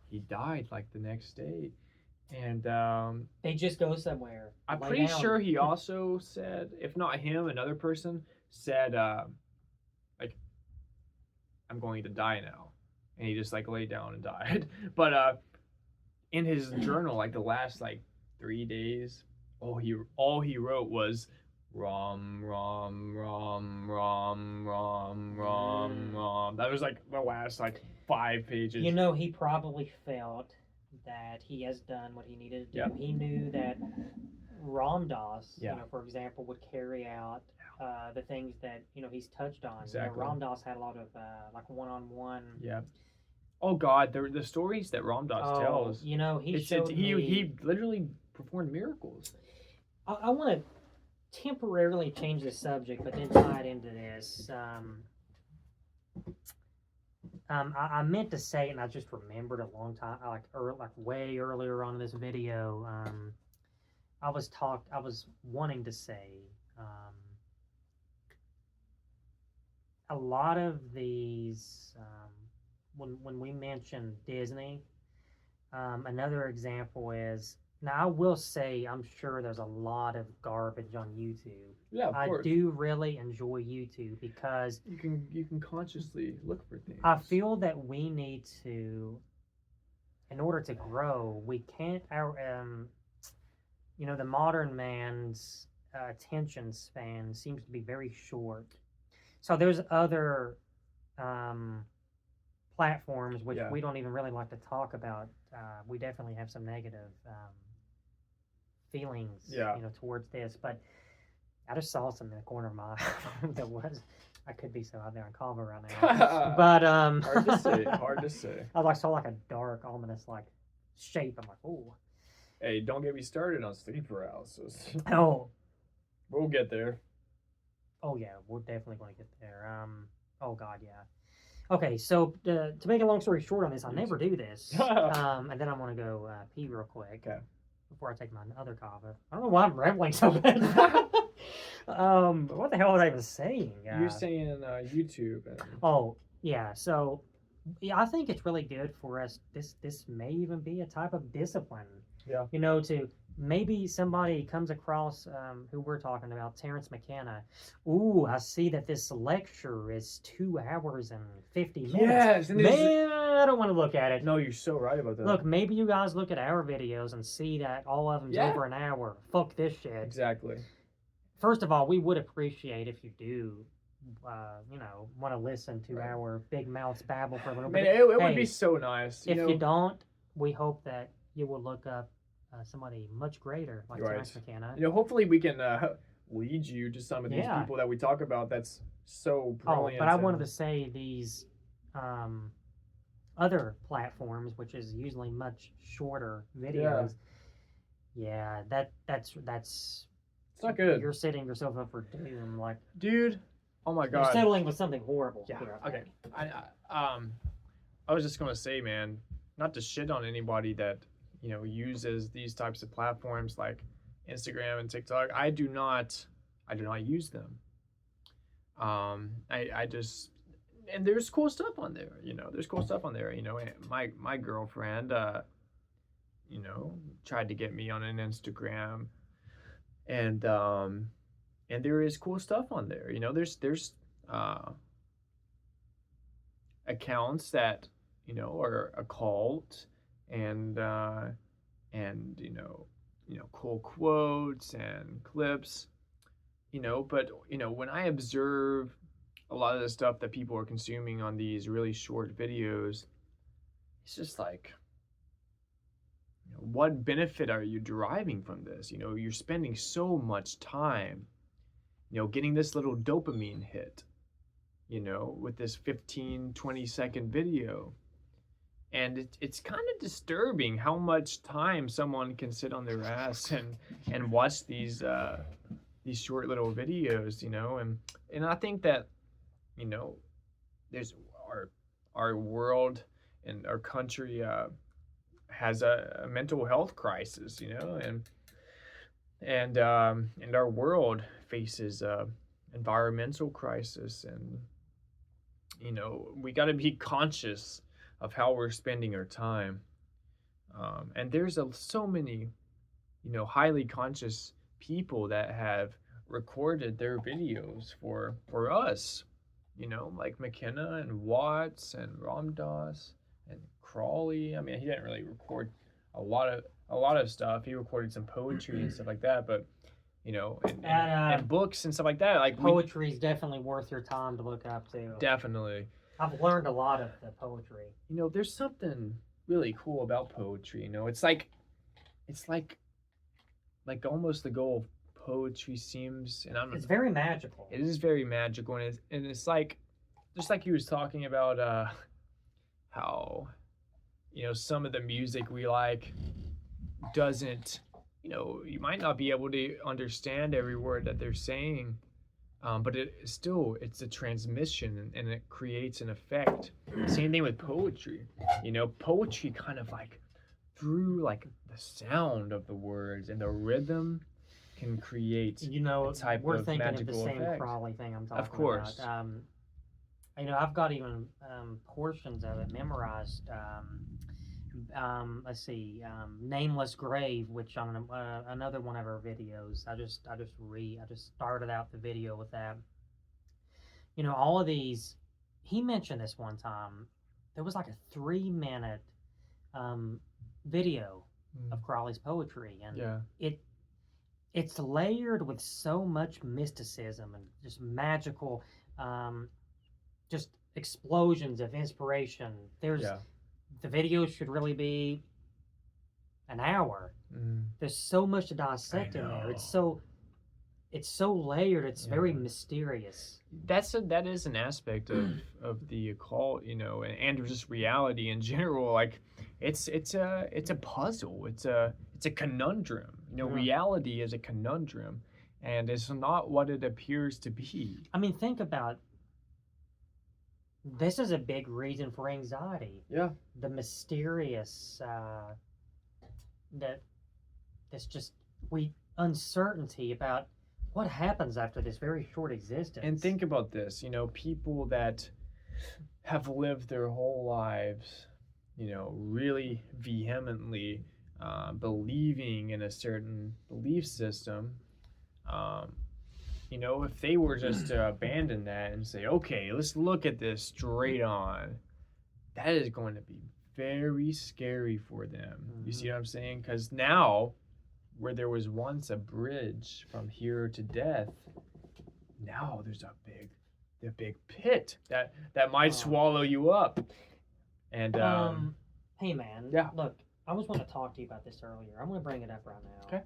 Speaker 1: he died like the next day. And
Speaker 2: They just go somewhere.
Speaker 1: I'm
Speaker 2: lay
Speaker 1: pretty
Speaker 2: down.
Speaker 1: sure he also said, if not him, another person said, like, I'm going to die now, and he just like laid down and died. But in his journal, like the last like 3 days, all he wrote was Ram, Ram, Ram, Ram, Ram, Ram, Ram. That was like the last like 5 pages.
Speaker 2: You know, he probably felt that he has done what he needed to do.
Speaker 1: Yep.
Speaker 2: He knew that Ram Dass,
Speaker 1: Yeah.
Speaker 2: you know, for example, would carry out the things that, you know, he's touched on.
Speaker 1: Exactly.
Speaker 2: You know, Ram Dass had a lot of like one-on-one.
Speaker 1: Yeah. Oh God, the stories that Ram Dass tells.
Speaker 2: You know, he
Speaker 1: literally performed miracles.
Speaker 2: I want to temporarily change the subject, but then tie it into this. I meant to say it, and I just remembered a long time, like way earlier on in this video. I was wanting to say, a lot of these, when we mention Disney, another example is, now I will say, I'm sure there's a lot of garbage on YouTube.
Speaker 1: Yeah, of course.
Speaker 2: I do really enjoy YouTube because
Speaker 1: you can consciously look for things.
Speaker 2: I feel that we need to, in order to grow, we can't. You know, the modern man's attention span seems to be very short. So there's other platforms which we don't even really like to talk about. We definitely have some negative feelings, you know, towards this. But I just saw some in the corner of my eye that was. I could be so out there in Culver right now. But
Speaker 1: hard to say.
Speaker 2: I saw like a dark, ominous like shape. I'm like, ooh.
Speaker 1: Hey, don't get me started on sleep paralysis.
Speaker 2: Oh.
Speaker 1: We'll get there.
Speaker 2: Oh yeah, we're definitely going to get there. Oh God, yeah. Okay, so to make a long story short on this, I never do this. And then I'm going to go pee real quick.
Speaker 1: Okay.
Speaker 2: Before I take my other coffee. I don't know why I'm rambling so bad. What the hell was I even saying?
Speaker 1: You're saying YouTube.
Speaker 2: Oh, yeah. So, yeah, I think it's really good for us. This may even be a type of discipline.
Speaker 1: Yeah.
Speaker 2: You know, to maybe somebody comes across who we're talking about, Terrence McKenna. Ooh, I see that this lecture is 2 hours and 50 minutes.
Speaker 1: Yes, and
Speaker 2: man, I don't want to look at it.
Speaker 1: No, you're so right about that.
Speaker 2: Look, maybe you guys look at our videos and see that all of them's over an hour. Fuck this shit.
Speaker 1: Exactly.
Speaker 2: First of all, we would appreciate if you do, you know, want to listen to our big mouths babble for a little bit.
Speaker 1: It would be so nice.
Speaker 2: If you don't, we hope that you will look up somebody much greater like Terrence McKenna.
Speaker 1: You know, hopefully we can lead you to some of these people that we talk about. That's so brilliant.
Speaker 2: Oh, but I wanted to say these other platforms, which is usually much shorter videos. Yeah, that's
Speaker 1: it's not good.
Speaker 2: You're setting yourself up for doom, like,
Speaker 1: dude. Oh my God.
Speaker 2: You're settling with something horrible.
Speaker 1: Yeah. Okay. I was just gonna say, man, not to shit on anybody that, you know, uses these types of platforms like Instagram and TikTok. I do not use them. I just, and there's cool stuff on there, you know. There's cool stuff on there, you know. My girlfriend, you know, tried to get me on an Instagram, and there is cool stuff on there, you know. There's accounts that, you know, are a cult, and you know, cool quotes and clips, you know. But, you know, when I observe a lot of the stuff that people are consuming on these really short videos, it's just like, you know, what benefit are you deriving from this? You know, you're spending so much time, you know, getting this little dopamine hit, you know, with this 15-20 second video. And it's kind of disturbing how much time someone can sit on their ass and watch these short little videos, you know. And I think that, you know, there's our world and our country has a mental health crisis, you know, and our world faces environmental crisis, and we got to be conscious of how we're spending our time. And there's so many highly conscious people that have recorded their videos for us, like McKenna and Watts and Ram Dass and Crawley. I mean, he didn't really record a lot of stuff. He recorded some poetry and stuff like that, but and books and stuff like that. Like
Speaker 2: poetry is definitely worth your time to look up too.
Speaker 1: Definitely.
Speaker 2: I've learned a lot of the poetry.
Speaker 1: There's something really cool about poetry. It's like almost the goal of poetry seems, and
Speaker 2: it's very magical.
Speaker 1: It is very magical, and it's like, just like he was talking about how some of the music we like doesn't, you might not be able to understand every word that they're saying, but it's a transmission, and it creates an effect. Same thing with poetry. Poetry kind of like through like the sound of the words and the rhythm can create a type
Speaker 2: we're
Speaker 1: of
Speaker 2: thinking
Speaker 1: magical
Speaker 2: of the same
Speaker 1: effect.
Speaker 2: Crawley thing I'm talking
Speaker 1: Of course.
Speaker 2: about. I've got even portions of it memorized. Let's see, Nameless Grave, which on another one of our videos, I just started out the video with that. All of these, he mentioned this one time. There was like a 3-minute video of Crawley's poetry, and it's layered with so much mysticism and just magical, just explosions of inspiration. The video should really be an hour. There's so much to dissect in there. It's so layered. It's very mysterious.
Speaker 1: That is an aspect of the occult, and just reality in general. Like it's a puzzle. It's a conundrum. Reality is a conundrum, and it's not what it appears to be.
Speaker 2: I mean, think about. This is a big reason for anxiety.
Speaker 1: Yeah.
Speaker 2: The mysterious, uncertainty about what happens after this very short existence.
Speaker 1: And think about this, people that have lived their whole lives, really vehemently believing in a certain belief system, if they were just to abandon that and say, okay, let's look at this straight on, that is going to be very scary for them. You see what I'm saying? Because now, where there was once a bridge from here to death, now there's a big pit that might swallow you up. And
Speaker 2: hey man, look, I was going to talk to you about this earlier. I'm going to bring it up right now.
Speaker 1: Okay.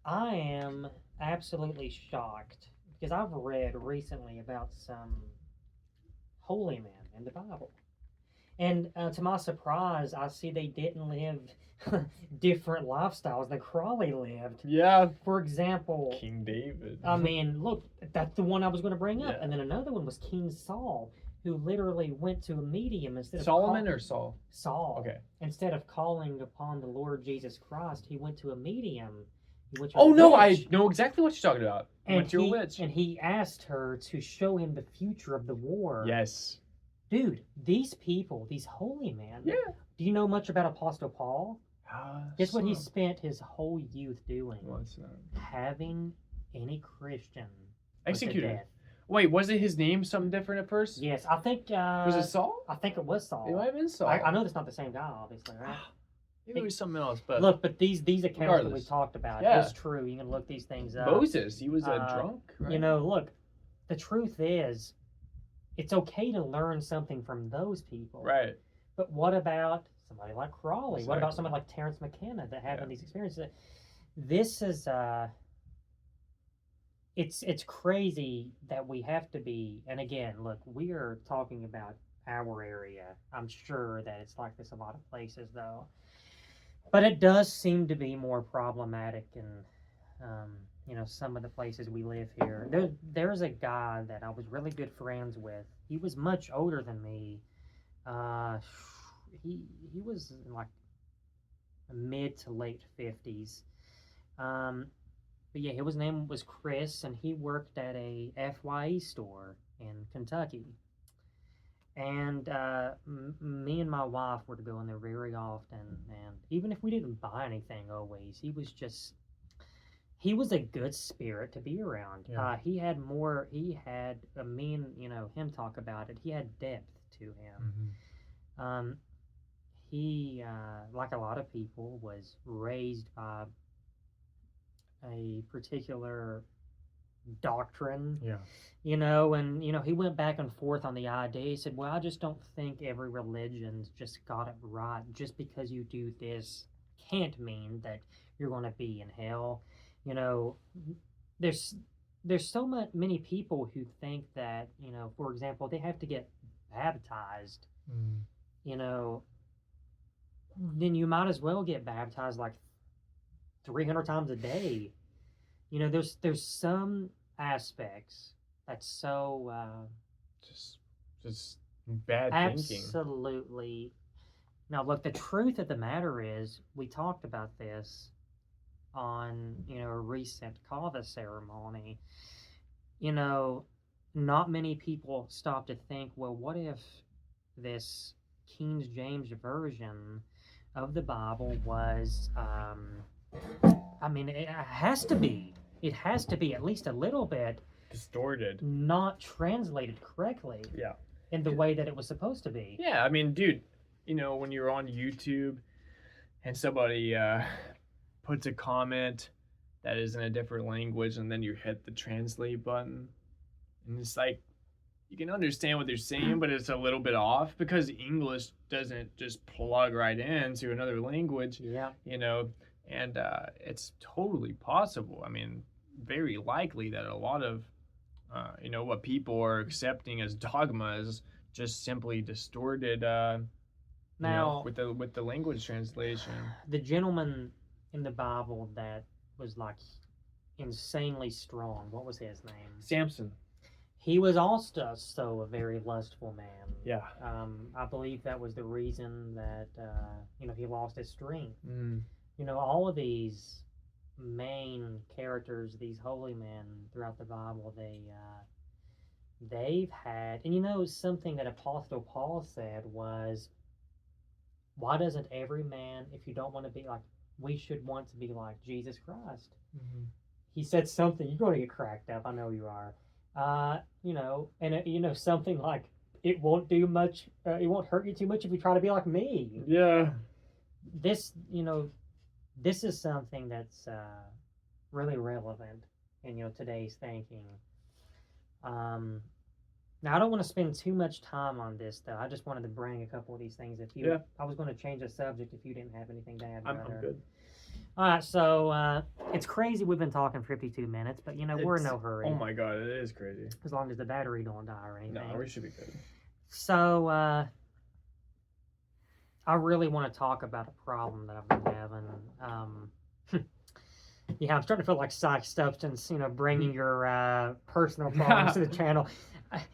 Speaker 2: I am absolutely shocked because I've read recently about some holy men in the Bible, and to my surprise, I see they didn't live different lifestyles than Crawley lived.
Speaker 1: Yeah.
Speaker 2: For example,
Speaker 1: King David.
Speaker 2: I mean, look, that's the one I was going to bring up, and then another one was King Saul, who literally went to a medium instead of
Speaker 1: Solomon or Saul?
Speaker 2: Saul.
Speaker 1: Okay.
Speaker 2: Instead of calling upon the Lord Jesus Christ, he went to a medium.
Speaker 1: I know exactly what you're talking about.
Speaker 2: And he asked her to show him the future of the war.
Speaker 1: Yes.
Speaker 2: Dude, these people, these holy men.
Speaker 1: Yeah.
Speaker 2: Do you know much about Apostle Paul? Guess what he spent his whole youth doing?
Speaker 1: What's that?
Speaker 2: Having any Christian
Speaker 1: executed. Wait, was it his name something different at first?
Speaker 2: Yes, I think.
Speaker 1: Was it Saul?
Speaker 2: I think it was Saul.
Speaker 1: It might have been Saul.
Speaker 2: I know that's not the same guy, obviously, right?
Speaker 1: Maybe it was something else, but
Speaker 2: look, but these accounts that we talked about, it's true. You can look these things up.
Speaker 1: Moses, he was a drunk, right?
Speaker 2: Look, the truth is, it's okay to learn something from those people.
Speaker 1: Right.
Speaker 2: But what about somebody like Crawley? Exactly. What about somebody like Terrence McKenna that having these experiences? This is it's crazy that we have to be, and again, look, we are talking about our area. I'm sure that it's like this a lot of places though. But it does seem to be more problematic in, some of the places we live here. There's a guy that I was really good friends with. He was much older than me. He was in like mid to late 50s. but yeah, his name was Chris, and he worked at a FYE store in Kentucky. And me and my wife were to go in there very often, and even if we didn't buy anything always, he was a good spirit to be around.
Speaker 1: Yeah.
Speaker 2: He had me and him talk about it. He had depth to him.
Speaker 1: Mm-hmm.
Speaker 2: He, like a lot of people, was raised by a particular doctrine.
Speaker 1: Yeah.
Speaker 2: And he went back and forth on the idea. He said, well, I just don't think every religion's just got it right. Just because you do this can't mean that you're going to be in hell. There's so many people who think that, for example, they have to get baptized. Then you might as well get baptized like 300 times a day. There's some aspects that's so
Speaker 1: just bad thinking.
Speaker 2: Absolutely. Now, look, the truth of the matter is, we talked about this on a recent kava ceremony. Not many people stop to think, well, what if this King James version of the Bible was it has to be at least a little bit
Speaker 1: distorted,
Speaker 2: not translated correctly.
Speaker 1: Yeah.
Speaker 2: In the way that it was supposed to be.
Speaker 1: Yeah, I mean, dude, when you're on YouTube and somebody puts a comment that is in a different language, and then you hit the translate button, and it's like, you can understand what they're saying, but it's a little bit off because English doesn't just plug right into another language.
Speaker 2: Yeah.
Speaker 1: And it's totally possible. I mean, very likely that a lot of what people are accepting as dogma is just simply distorted.
Speaker 2: Now,
Speaker 1: with the language translation,
Speaker 2: the gentleman in the Bible that was like insanely strong, what was his name?
Speaker 1: Samson.
Speaker 2: He was also a very lustful man.
Speaker 1: Yeah.
Speaker 2: I believe that was the reason that he lost his strength.
Speaker 1: Mm.
Speaker 2: All of these main characters, these holy men throughout the Bible, they've had, and something that Apostle Paul said was, why doesn't every man, if you don't want to be like, we should want to be like Jesus Christ?
Speaker 1: Mm-hmm.
Speaker 2: He said something, you're going to get cracked up, I know you are. Something like, it won't do much, it won't hurt you too much if you try to be like me.
Speaker 1: Yeah.
Speaker 2: This is something that's really relevant in today's thinking. Now, I don't want to spend too much time on this, though. I just wanted to bring a couple of these things. I was going to change the subject if you didn't have anything to add.
Speaker 1: I'm good.
Speaker 2: All right, so it's crazy we've been talking 52 minutes, but we're in no hurry.
Speaker 1: Oh my God, it is crazy.
Speaker 2: As long as the battery don't die or anything.
Speaker 1: No, we should be good.
Speaker 2: So I really want to talk about a problem that I've been having. Yeah, I'm starting to feel like Psych Substance, bringing your personal problems to the channel.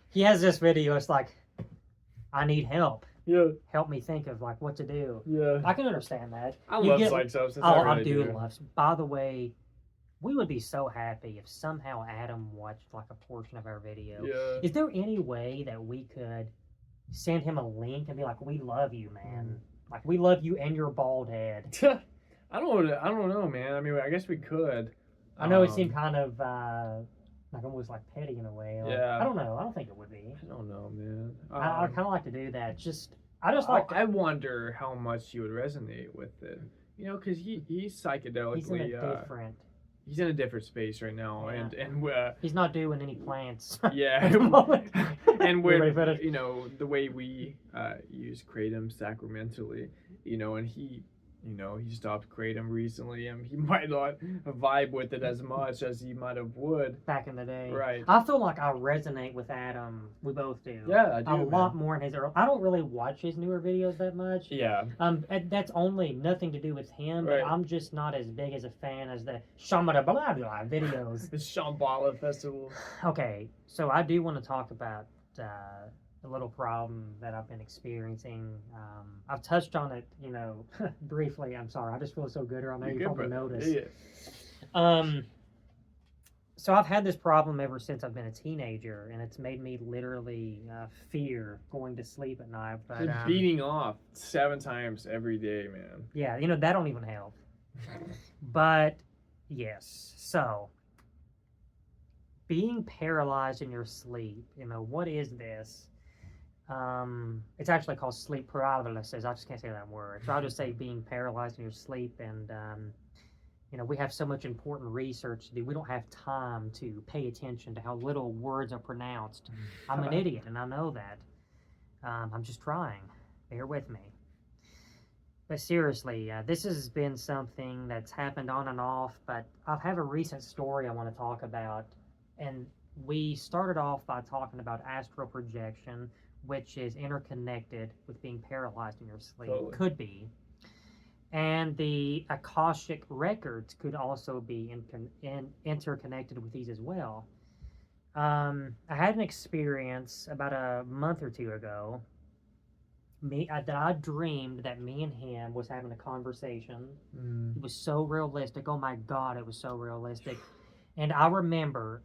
Speaker 2: He has this video. It's like, I need help.
Speaker 1: Yeah.
Speaker 2: Help me think of like what to do.
Speaker 1: Yeah.
Speaker 2: I can understand that.
Speaker 1: I love Psych Substance.
Speaker 2: I do love. By the way, we would be so happy if somehow Adam watched like a portion of our video.
Speaker 1: Yeah.
Speaker 2: Is there any way that we could send him a link and be like, "We love you, man. Like we love you and your bald head."
Speaker 1: I don't know, man. I mean, I guess we could.
Speaker 2: I know it seemed kind of like almost like petty in a way. Like,
Speaker 1: yeah.
Speaker 2: I don't know. I don't think it would be.
Speaker 1: I don't know, man.
Speaker 2: I kind of like to do that.
Speaker 1: I wonder how much you would resonate with it. Because he's psychedelically. He's in a different space right now,
Speaker 2: yeah.
Speaker 1: and
Speaker 2: he's not doing any plants.
Speaker 1: Yeah. And we're the way we use kratom sacramentally, and he stopped kratom recently, and he might not vibe with it as much as he might have would
Speaker 2: back in the day.
Speaker 1: Right.
Speaker 2: I feel like I resonate with Adam. We both do.
Speaker 1: Yeah, I do.
Speaker 2: A lot more in his early. I don't really watch his newer videos that much.
Speaker 1: Yeah.
Speaker 2: That's only nothing to do with him.
Speaker 1: Right.
Speaker 2: But I'm just not as big as a fan as the Shambhala blah blah videos.
Speaker 1: The Shambhala festival.
Speaker 2: Okay, so I do want to talk about a little problem that I've been experiencing. I've touched on it, briefly. I'm sorry. I just feel so good around there. You probably noticed.
Speaker 1: Yeah.
Speaker 2: So I've had this problem ever since I've been a teenager, and it's made me literally fear going to sleep at night. But
Speaker 1: You're beating off 7 times every day, man.
Speaker 2: yeah, that don't even help. But yes, so being paralyzed in your sleep, what is this? It's actually called sleep paralysis. I just can't say that word. So I'll just say being paralyzed in your sleep. And, we have so much important research to do. We don't have time to pay attention to how little words are pronounced. I'm an idiot, and I know that. I'm just trying. Bear with me. But seriously, this has been something that's happened on and off, but I have a recent story I want to talk about. And we started off by talking about astral projection, which is interconnected with being paralyzed in your sleep.
Speaker 1: Totally.
Speaker 2: Could be. And the Akashic records could also be interconnected with these as well. I had an experience about a month or two ago that I dreamed that me and him was having a conversation. It was so realistic. Oh my God, it was so realistic. And I remember,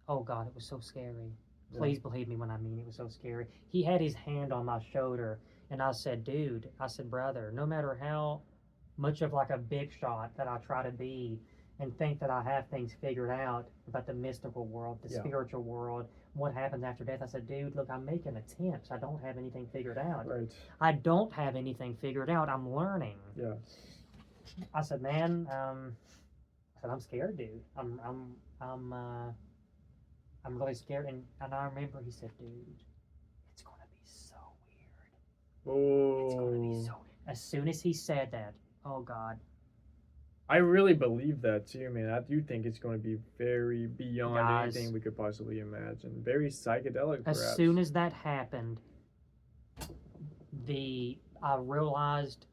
Speaker 2: oh God, it was so scary. Please believe me when I mean it was so scary. He had his hand on my shoulder, and I said, dude, brother, no matter how much of like a big shot that I try to be and think that I have things figured out about the mystical world, the spiritual world, what happens after death, I said, dude, look, I'm making attempts. I don't have anything figured out.
Speaker 1: Right.
Speaker 2: I don't have anything figured out. I'm learning.
Speaker 1: Yeah.
Speaker 2: I said, man, I'm scared, dude. I'm really scared. And I remember he said, dude, it's going to be so weird.
Speaker 1: Oh.
Speaker 2: It's going to be so weird. As soon as he said that, oh God.
Speaker 1: I really believe that too, man. I do think it's going to be very beyond anything we could possibly imagine. Very psychedelic, perhaps.
Speaker 2: As soon as that happened, I realized,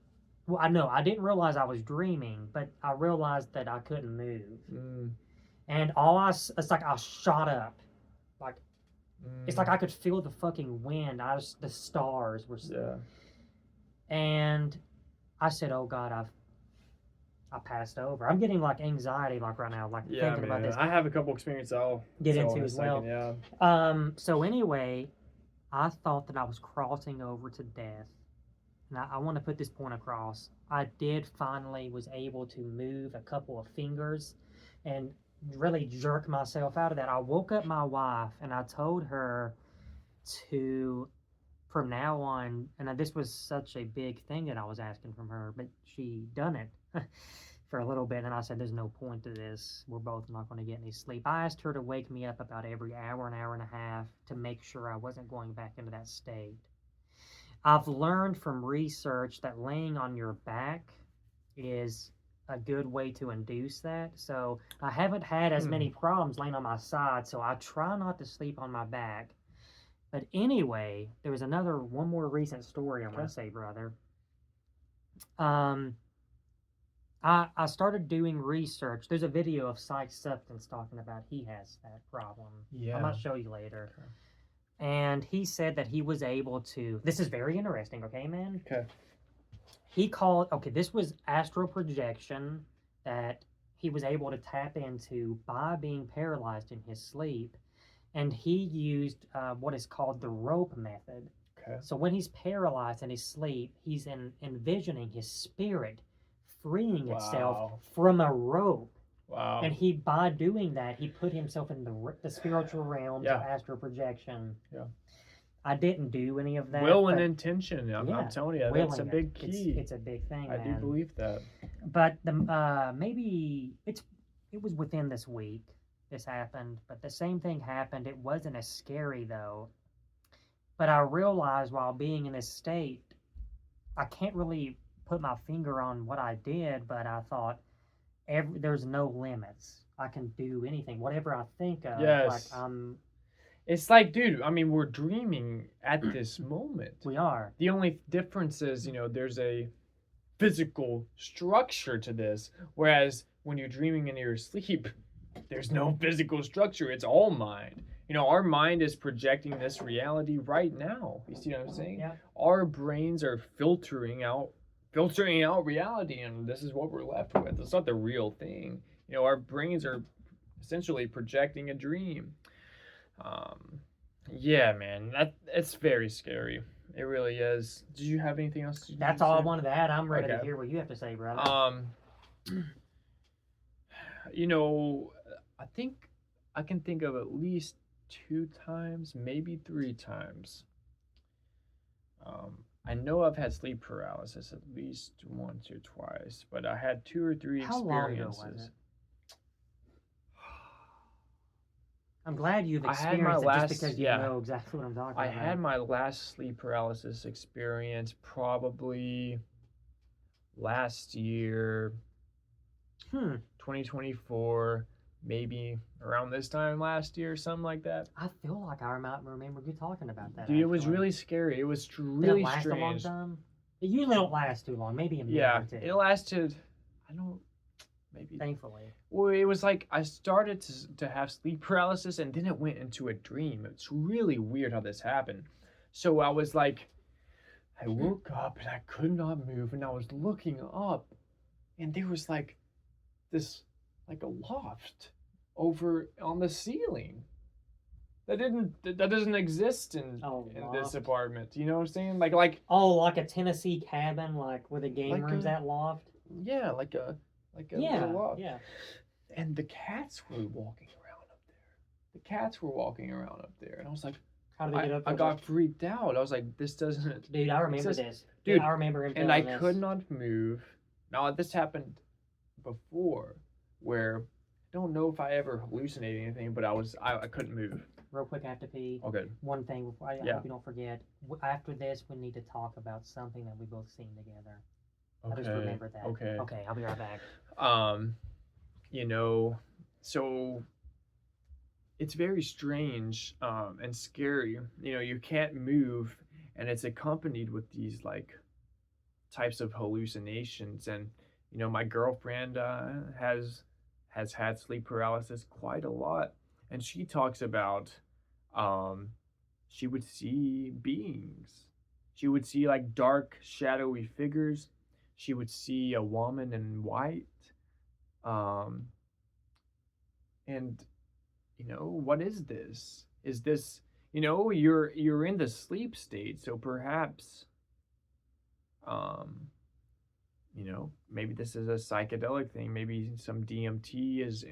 Speaker 2: I didn't realize I was dreaming, but I realized that I couldn't move. And it's like I shot up. Like, it's like I could feel the fucking wind. The stars were.
Speaker 1: Yeah.
Speaker 2: And I said, oh God, I passed over. I'm getting like anxiety like right now, like thinking about this.
Speaker 1: I have a couple experiences I'll
Speaker 2: get into as well.
Speaker 1: Yeah.
Speaker 2: So anyway, I thought that I was crossing over to death. And I want to put this point across. I did finally was able to move a couple of fingers and really jerk myself out of that. I woke up my wife and I told her to, from now on, and this was such a big thing that I was asking from her, but she done it for a little bit, and I said, there's no point to this. We're both not going to get any sleep. I asked her to wake me up about every hour, an hour and a half, to make sure I wasn't going back into that state. I've learned from research that laying on your back is a good way to induce that. So I haven't had as many problems laying on my side, so I try not to sleep on my back. But anyway, there was one more recent story I want to say, brother. I started doing research. There's a video of Psych Substance talking about he has that problem.
Speaker 1: Yeah.
Speaker 2: I might show you later.
Speaker 1: Okay.
Speaker 2: And he said that he was able to, this is very interesting, okay, man?
Speaker 1: Okay.
Speaker 2: This was astral projection that he was able to tap into by being paralyzed in his sleep. And he used what is called the rope method.
Speaker 1: Okay.
Speaker 2: So when he's paralyzed in his sleep, he's envisioning his spirit freeing itself from a rope.
Speaker 1: Wow.
Speaker 2: And by doing that, he put himself in the spiritual realms of astral projection.
Speaker 1: Yeah.
Speaker 2: I didn't do any of that.
Speaker 1: Will and intention. I'm telling you, that's a big key.
Speaker 2: It's a big thing, man.
Speaker 1: I do believe that.
Speaker 2: But maybe it was within this week this happened, but the same thing happened. It wasn't as scary though. But I realized while being in this state, I can't really put my finger on what I did, but I thought there's no limits. I can do anything, whatever I think of.
Speaker 1: Yes. It's like, dude, I mean, we're dreaming at this moment.
Speaker 2: We are.
Speaker 1: The only difference is, there's a physical structure to this, whereas when you're dreaming in your sleep, there's no physical structure. It's all mind. Our mind is projecting this reality right now. You see what I'm saying?
Speaker 2: Yeah.
Speaker 1: Our brains are filtering out reality, and this is what we're left with. It's not the real thing. Our brains are essentially projecting a dream. Um, yeah, man, it's very scary. It really is. Did you have anything else?
Speaker 2: That's all I wanted to add. I'm ready to
Speaker 1: Okay.
Speaker 2: hear what you have to say, brother.
Speaker 1: You know, I think I can think of at least 2 times, maybe 3 times. I know I've had sleep paralysis at least once or twice, but I had 2 or 3
Speaker 2: How long ago
Speaker 1: experiences.
Speaker 2: was it? I'm glad you've
Speaker 1: I had my
Speaker 2: experienced it
Speaker 1: last-
Speaker 2: just because you
Speaker 1: yeah.
Speaker 2: know exactly what I'm talking
Speaker 1: I
Speaker 2: about.
Speaker 1: had my last sleep paralysis experience probably last year, 2024, maybe around this time last year, something like that.
Speaker 2: I feel like I might remember you talking about that.
Speaker 1: Dude, it was
Speaker 2: actually.
Speaker 1: really scary. It was
Speaker 2: Did
Speaker 1: really
Speaker 2: it last a long
Speaker 1: strange.
Speaker 2: time? It usually don't last too long. Maybe a minute
Speaker 1: Yeah,
Speaker 2: or two.
Speaker 1: it lasted. I don't. Maybe.
Speaker 2: Thankfully.
Speaker 1: Well, it was like I started to have sleep paralysis, and then it went into a dream. It's really weird how this happened. So I was like, I woke up and I could not move, and I was looking up, and there was like this, like a loft over on the ceiling. That doesn't exist in this
Speaker 2: loft.
Speaker 1: apartment. You know what I'm saying? Like
Speaker 2: Oh, like a Tennessee cabin, like where the game
Speaker 1: Like
Speaker 2: room's
Speaker 1: a-
Speaker 2: at loft.
Speaker 1: yeah, like a
Speaker 2: Yeah,
Speaker 1: little loft.
Speaker 2: yeah.
Speaker 1: And the cats were walking around up there. The cats were walking around up there, and I was like,
Speaker 2: How did they get up
Speaker 1: I
Speaker 2: there?
Speaker 1: got freaked out. I was like, this doesn't.
Speaker 2: Dude, I remember
Speaker 1: It's
Speaker 2: this.
Speaker 1: dude,
Speaker 2: I remember him
Speaker 1: And I
Speaker 2: telling this.
Speaker 1: could not move. Now this happened before, where I don't know if I ever hallucinated anything, but I couldn't move.
Speaker 2: Real quick, I have to pee.
Speaker 1: Okay.
Speaker 2: One thing before I
Speaker 1: Yeah.
Speaker 2: hope you don't forget. After this, we need to talk about something that we both seen together. I just remembered that.
Speaker 1: Okay.
Speaker 2: Okay, I'll be right back.
Speaker 1: You know, so it's very strange and scary. You know, you can't move, and it's accompanied with these like types of hallucinations. And you know, my girlfriend has had sleep paralysis quite a lot, and she talks about she would see beings. She would see like dark, shadowy figures. She would see a woman in white. And you know, what is this? Is this, you know, you're in the sleep state, so perhaps you know, maybe this is a psychedelic thing. Maybe some DMT is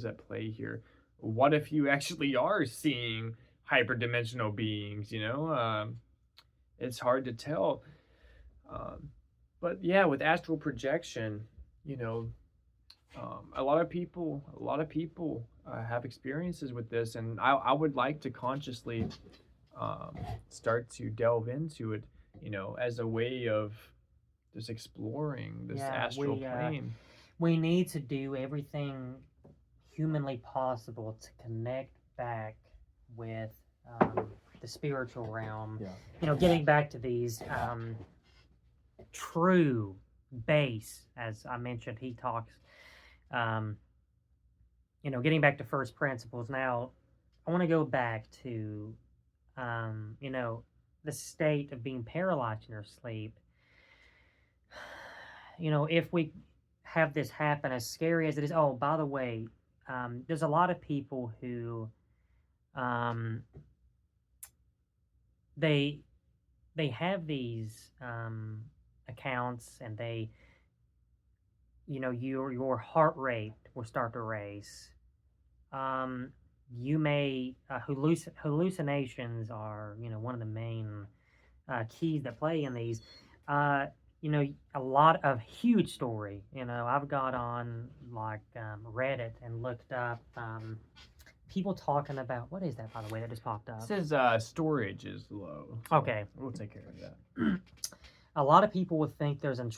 Speaker 1: at play here. What if you actually are seeing hyperdimensional beings? You know, it's hard to tell. But yeah, with astral projection, you know, a lot of people have experiences with this, and I would like to consciously start to delve into it, you know, as a way of just exploring this astral plane.
Speaker 2: We need to do everything humanly possible to connect back with the spiritual realm.
Speaker 1: Yeah.
Speaker 2: You know, getting back to these true base, as I mentioned, he talks. You know, getting back to first principles. Now, I want to go back to, you know, the state of being paralyzed in your sleep. You know, if we have this happen, as scary as it is. Oh, by the way, there's a lot of people who, they have these accounts, and they, you know, your heart rate will start to race. You may hallucinations are, you know, one of the main keys that play in these. You know, a lot of huge story. You know, I've got on like Reddit and looked up people talking about, what is that, by the way, that just popped up?
Speaker 1: It says storage is low.
Speaker 2: So okay,
Speaker 1: we'll take care of that.
Speaker 2: A lot of people would think there's an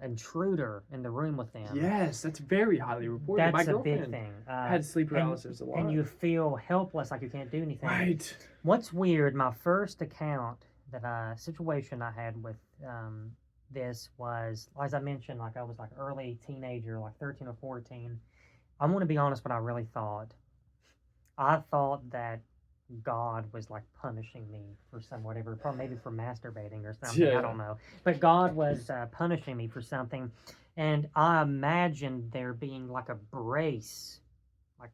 Speaker 2: intruder in the room with them.
Speaker 1: Yes, that's very highly reported.
Speaker 2: That's
Speaker 1: My
Speaker 2: a big
Speaker 1: girlfriend
Speaker 2: thing.
Speaker 1: had sleep paralysis a lot.
Speaker 2: And you feel helpless, like you can't do anything.
Speaker 1: Right.
Speaker 2: What's weird, my first account, situation I had with this was, as I mentioned, like I was like early teenager, like 13 or 14. I'm going to be honest, what I really thought. I thought that God was like punishing me for some whatever, probably maybe for masturbating or something. I
Speaker 1: Yeah.
Speaker 2: don't know, but God was punishing me for something, and I imagined there being like a brace, like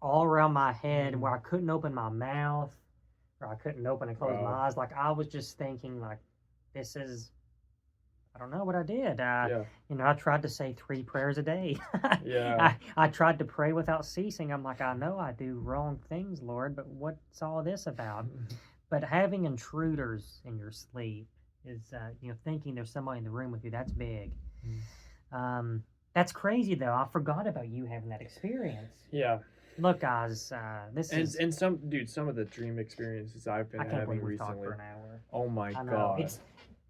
Speaker 2: all around my head where I couldn't open my mouth, or I couldn't open and close my
Speaker 1: Wow.
Speaker 2: eyes. Like I was just thinking, like this is. I don't know what I did.
Speaker 1: Yeah.
Speaker 2: I tried to say 3 prayers a day.
Speaker 1: Yeah.
Speaker 2: I tried to pray without ceasing. I'm like, I know I do wrong things, Lord, but what's all this about? But having intruders in your sleep is, thinking there's somebody in the room with you, that's big. That's crazy, though. I forgot about you having that experience.
Speaker 1: Yeah.
Speaker 2: Look, guys, this is...
Speaker 1: And some of the dream experiences I've been
Speaker 2: I can't
Speaker 1: having
Speaker 2: believe we talked
Speaker 1: recently.
Speaker 2: for an hour.
Speaker 1: Oh my
Speaker 2: I know.
Speaker 1: God.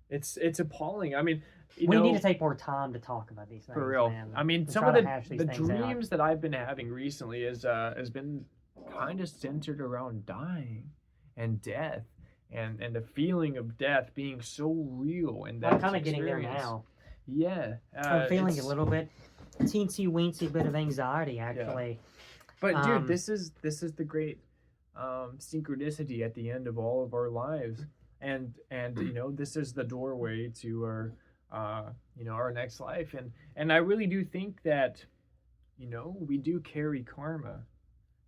Speaker 1: It's appalling. I mean,
Speaker 2: We need to take more time to talk about these things,
Speaker 1: for real.
Speaker 2: man.
Speaker 1: I mean,
Speaker 2: And
Speaker 1: some
Speaker 2: try
Speaker 1: of
Speaker 2: to hash these
Speaker 1: the
Speaker 2: things out.
Speaker 1: dreams that I've been having recently has been kind of centered around dying and death and the feeling of death being so real and that
Speaker 2: I'm kind of getting there now.
Speaker 1: Yeah.
Speaker 2: I'm feeling a
Speaker 1: it's-
Speaker 2: little bit teensy weensy bit of anxiety actually.
Speaker 1: But dude, this is the great synchronicity at the end of all of our lives, and this is the doorway to our our next life, and I really do think that we do carry karma,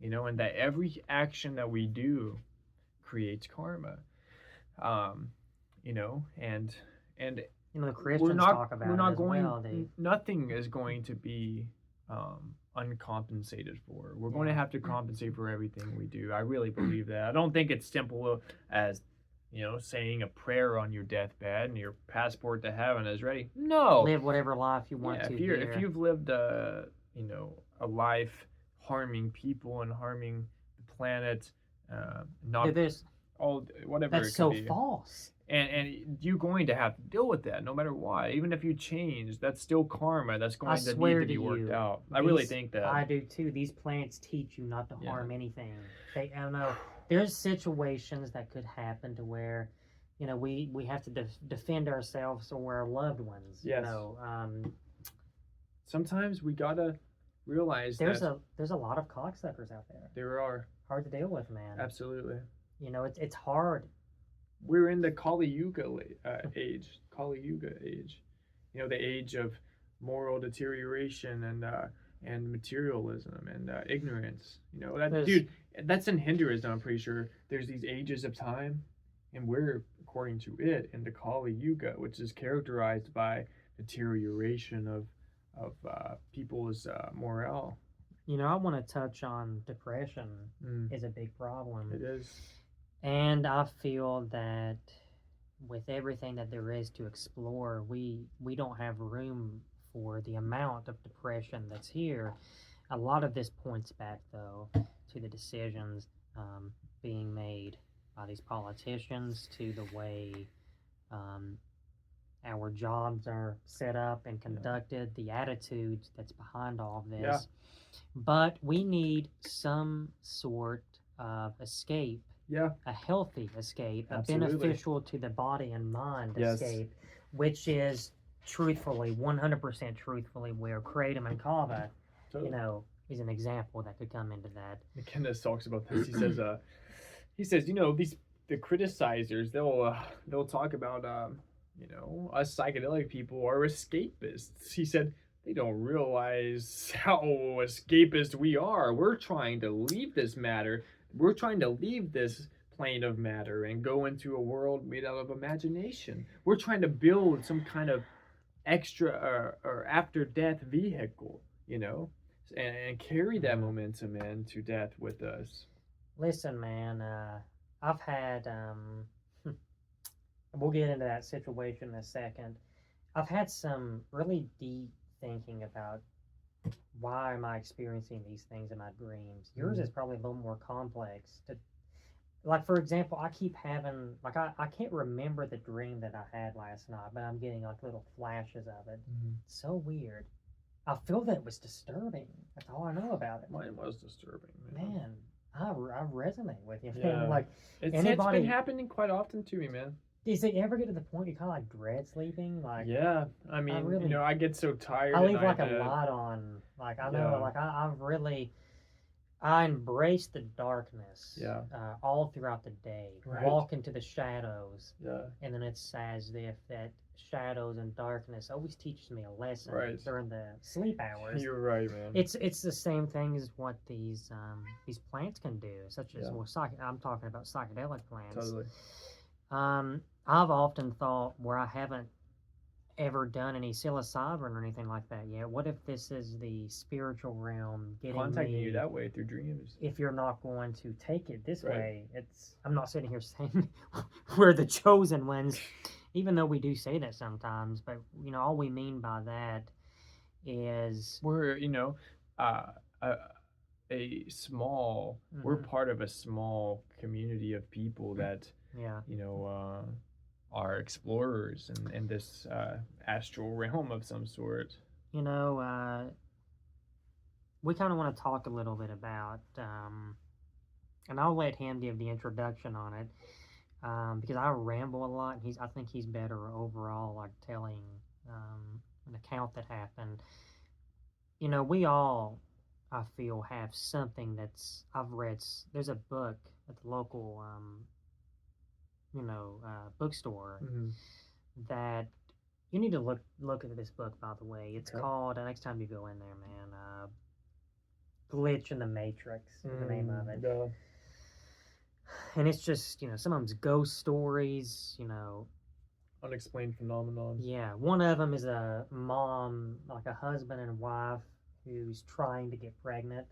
Speaker 1: and that every action that we do creates karma, and
Speaker 2: The Christians talk about
Speaker 1: we're
Speaker 2: it
Speaker 1: not
Speaker 2: as
Speaker 1: going
Speaker 2: well.
Speaker 1: nothing is going to be uncompensated for. We're going to have to compensate for everything we do. I really believe that. I don't think it's simple as saying a prayer on your deathbed and your passport to heaven is ready. No,
Speaker 2: Live whatever life you want to.
Speaker 1: If you've lived a life harming people and harming the planet, not
Speaker 2: There's,
Speaker 1: all whatever
Speaker 2: that's
Speaker 1: it could
Speaker 2: so
Speaker 1: be.
Speaker 2: false.
Speaker 1: And you're going to have to deal with that no matter what. Even if you change, that's still karma. That's going to need
Speaker 2: swear
Speaker 1: to be
Speaker 2: to
Speaker 1: worked
Speaker 2: you,
Speaker 1: out. I really think that.
Speaker 2: I do too. These plants teach you not to
Speaker 1: Yeah.
Speaker 2: harm anything. I don't know. There's situations that could happen to where, we have to defend ourselves or our loved ones.
Speaker 1: Yes. Sometimes we gotta realize
Speaker 2: there's a lot of cocksuckers out there.
Speaker 1: There are.
Speaker 2: Hard to deal with, man.
Speaker 1: Absolutely.
Speaker 2: It's hard.
Speaker 1: We're in the Kali Yuga age. Kali Yuga age. The age of moral deterioration and materialism and ignorance. Dude, that's in Hinduism. I'm pretty sure there's these ages of time, and we're according to it in the Kali Yuga, which is characterized by deterioration of people's morale.
Speaker 2: I want to touch on depression is a big problem.
Speaker 1: It is.
Speaker 2: And I feel that with everything that there is to explore, we don't have room for the amount of depression that's here. A lot of this points back, though, to the decisions being made by these politicians, to the way our jobs are set up and conducted, the attitudes that's behind all of this.
Speaker 1: Yeah.
Speaker 2: But we need some sort of escape.
Speaker 1: Yeah.
Speaker 2: A healthy escape,
Speaker 1: Absolutely.
Speaker 2: a beneficial to the body and mind
Speaker 1: Yes.
Speaker 2: escape, which is truthfully, 100% truthfully, where Kratom and Kava,
Speaker 1: Totally.
Speaker 2: is an example that could come into that.
Speaker 1: McKenna talks about this. He says, the criticizers, they'll talk about, us psychedelic people are escapists. He said, they don't realize how escapist we are. We're trying to leave this matter. We're trying to leave this plane of matter and go into a world made out of imagination. We're trying to build some kind of extra or after death vehicle, and carry that momentum into death with us.
Speaker 2: Listen, man, I've had, we'll get into that situation in a second. I've had some really deep thinking about why am I experiencing these things in my dreams. Yours is probably a little more complex. Like, for example, I keep having, like, I can't remember the dream that I had last night, but I'm getting, like, little flashes of it. It's so weird. I feel that it was disturbing. That's all I know about it.
Speaker 1: Mine was disturbing,
Speaker 2: Man, I resonate with you.
Speaker 1: Yeah.
Speaker 2: Man. Like,
Speaker 1: It's been happening quite often to me, man.
Speaker 2: Does it ever get to the point you kind of like dread sleeping? Like,
Speaker 1: yeah, I mean, I get so tired.
Speaker 2: I leave like a light on. Like, I know,
Speaker 1: Yeah.
Speaker 2: like I've really, I embrace the darkness.
Speaker 1: Yeah.
Speaker 2: All throughout the day.
Speaker 1: Right.
Speaker 2: Walk into the shadows,
Speaker 1: Yeah.
Speaker 2: and then it's as if that shadows and darkness always teaches me a lesson
Speaker 1: Right.
Speaker 2: during the sleep hours.
Speaker 1: You're right, man.
Speaker 2: It's the same thing as what these plants can do, such as
Speaker 1: Yeah.
Speaker 2: I'm talking about psychedelic plants.
Speaker 1: Totally.
Speaker 2: I've often thought where I haven't ever done any psilocybin or anything like that yet. What if this is the spiritual realm getting
Speaker 1: Contacting
Speaker 2: me
Speaker 1: you that way through dreams.
Speaker 2: if you're not going to take it this
Speaker 1: Right.
Speaker 2: way? I'm not sitting here saying we're the chosen ones, even though we do say that sometimes, but all we mean by that is
Speaker 1: We're a small. We're part of a small community of people that
Speaker 2: yeah.
Speaker 1: Are explorers in this astral realm of some sort.
Speaker 2: We kind of want to talk a little bit about, and I'll let him give the introduction on it, because I ramble a lot, and I think he's better overall, like telling an account that happened. We all, I feel, have something I've read. There's a book at the local, bookstore that you need to look at this book. By the way, it's called. Next time you go in there, man, Glitch in the Matrix is the name of it.
Speaker 1: Yeah.
Speaker 2: And it's just some of them's ghost stories.
Speaker 1: Unexplained phenomenon.
Speaker 2: Yeah, one of them is a mom, like a husband and wife, who's trying to get pregnant,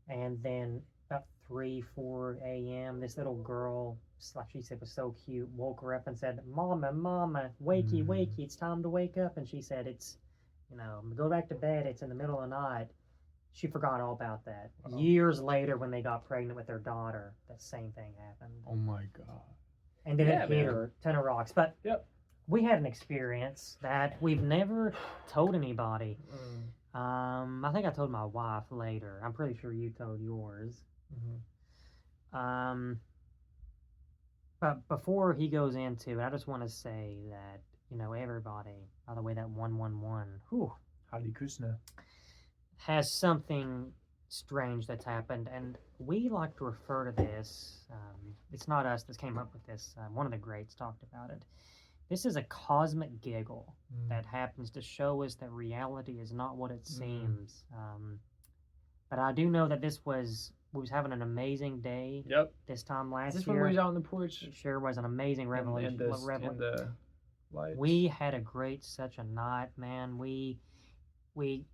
Speaker 2: and then about 3-4 a.m. this little girl, like she said, was so cute, woke her up and said, mama, wakey, wakey, it's time to wake up. And she said, it's go back to bed, it's in the middle of the night. She forgot all about that. Years later, when they got pregnant with their daughter, that same thing happened.
Speaker 1: Oh my god.
Speaker 2: And then it hit her 10 of rocks. But we had an experience that we've never told anybody. I think I told my wife later. I'm pretty sure you told yours. But before he goes into it, I just want to say that, everybody, by the way, that 111,
Speaker 1: Hare Krishna,
Speaker 2: has something strange that's happened. And we like to refer to this, it's not us that came up with this. One of the greats talked about it. This is a cosmic giggle that happens to show us that reality is not what it seems. But I do know that we was having an amazing day. This time last year.
Speaker 1: Is this when we was out on the porch?
Speaker 2: It sure was an amazing revelation.
Speaker 1: In the lights.
Speaker 2: We had such a night, man. I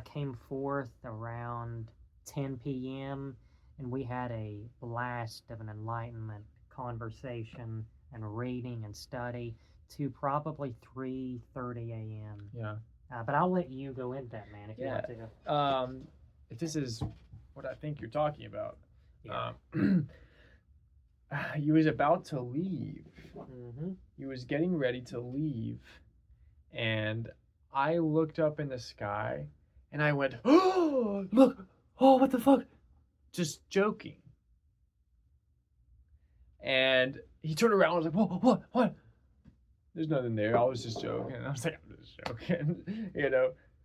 Speaker 2: came forth around 10 p.m. and we had a blast of an enlightenment conversation and reading and study to probably 3:30 a.m.
Speaker 1: Yeah.
Speaker 2: But I'll let you go into that, man, if you want to.
Speaker 1: If this is what I think you're talking about, he was about to leave. He was getting ready to leave, and I looked up in the sky, and I went, "Oh, look! Oh, what the fuck?" Just joking. And he turned around and was like, what? There's nothing there. I was just joking. And I was like, I'm just joking,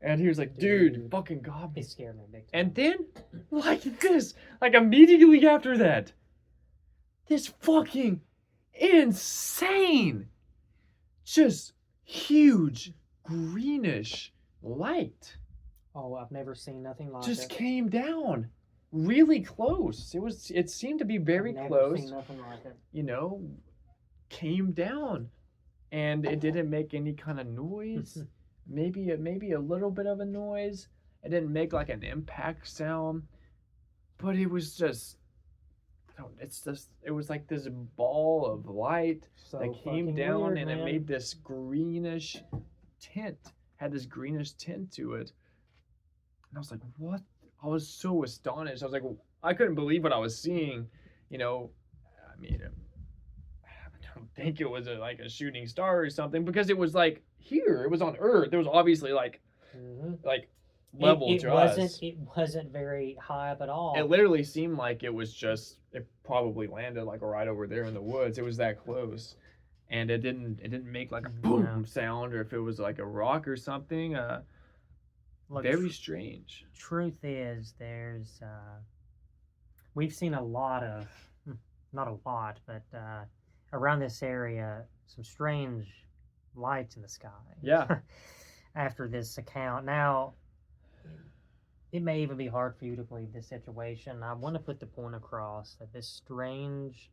Speaker 1: And he was like, dude, fucking got me.
Speaker 2: It scared me big time.
Speaker 1: And then, like immediately after that, this fucking insane, just huge greenish light.
Speaker 2: Oh, I've never seen nothing like
Speaker 1: just
Speaker 2: it.
Speaker 1: Came down really close. It seemed to be very close.
Speaker 2: Seen nothing like it.
Speaker 1: Came down, and it didn't make any kind of noise. maybe a little bit of a noise. It didn't make like an impact sound, but it was just. It was like this ball of light that came down,
Speaker 2: weird,
Speaker 1: and
Speaker 2: man.
Speaker 1: it made this greenish tint. Had this greenish tint to it, and I was like, "What?" I was so astonished. I was like, I couldn't believe what I was seeing. I mean, I don't think it was like a shooting star or something, because it was like here. It was on Earth. It was obviously like level to us.
Speaker 2: It wasn't very high up at all.
Speaker 1: It literally seemed like it was just. It probably landed like right over there in the woods. It was that close, and it didn't make like a boom sound, or if it was like a rock or something.
Speaker 2: Look,
Speaker 1: very strange.
Speaker 2: Truth is, there's we've seen a lot of, not a lot, but around this area, some strange lights in the sky.
Speaker 1: Yeah.
Speaker 2: After this account. Now, it may even be hard for you to believe this situation. I want to put the point across that this strange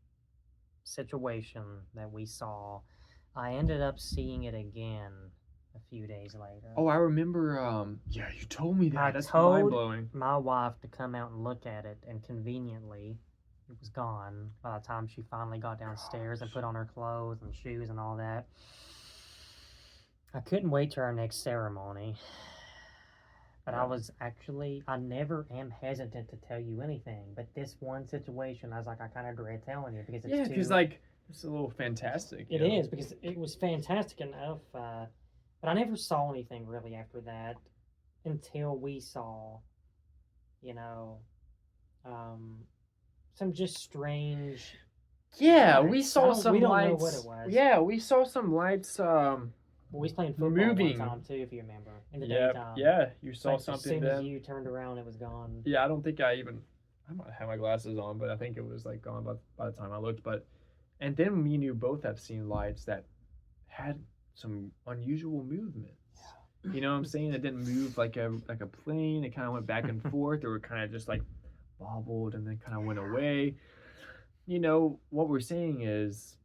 Speaker 2: situation that we saw, I ended up seeing it again a few days later.
Speaker 1: Oh, I remember. Yeah, you told me that.
Speaker 2: I
Speaker 1: That's
Speaker 2: told
Speaker 1: mind blowing.
Speaker 2: my wife to come out and look at it, and conveniently, it was gone by the time she finally got downstairs and put on her clothes and shoes and all that. I couldn't wait to our next ceremony. But I never am hesitant to tell you anything. But this one situation, I was like, I kind of dread telling you because it's
Speaker 1: because like it's a little fantastic.
Speaker 2: It is because it was fantastic enough. But I never saw anything really after that until we saw, some just strange.
Speaker 1: Yeah,
Speaker 2: lights.
Speaker 1: we saw some
Speaker 2: we don't
Speaker 1: lights.
Speaker 2: know what it was.
Speaker 1: Yeah, we saw some lights.
Speaker 2: Well, we was playing football
Speaker 1: moving.
Speaker 2: one time too, if you remember, in the
Speaker 1: Yeah,
Speaker 2: daytime.
Speaker 1: yeah, you
Speaker 2: It's
Speaker 1: saw
Speaker 2: like,
Speaker 1: something
Speaker 2: as soon
Speaker 1: then.
Speaker 2: as you turned around, it was gone.
Speaker 1: Yeah, I don't think I might have my glasses on, but I think it was like gone by the time I looked. And then me and you both have seen lights that had some unusual movement. You know what I'm saying? It didn't move like a plane. It kind of went back and forth, or it kind of just like bobbled and then kind of went away. What we're saying is,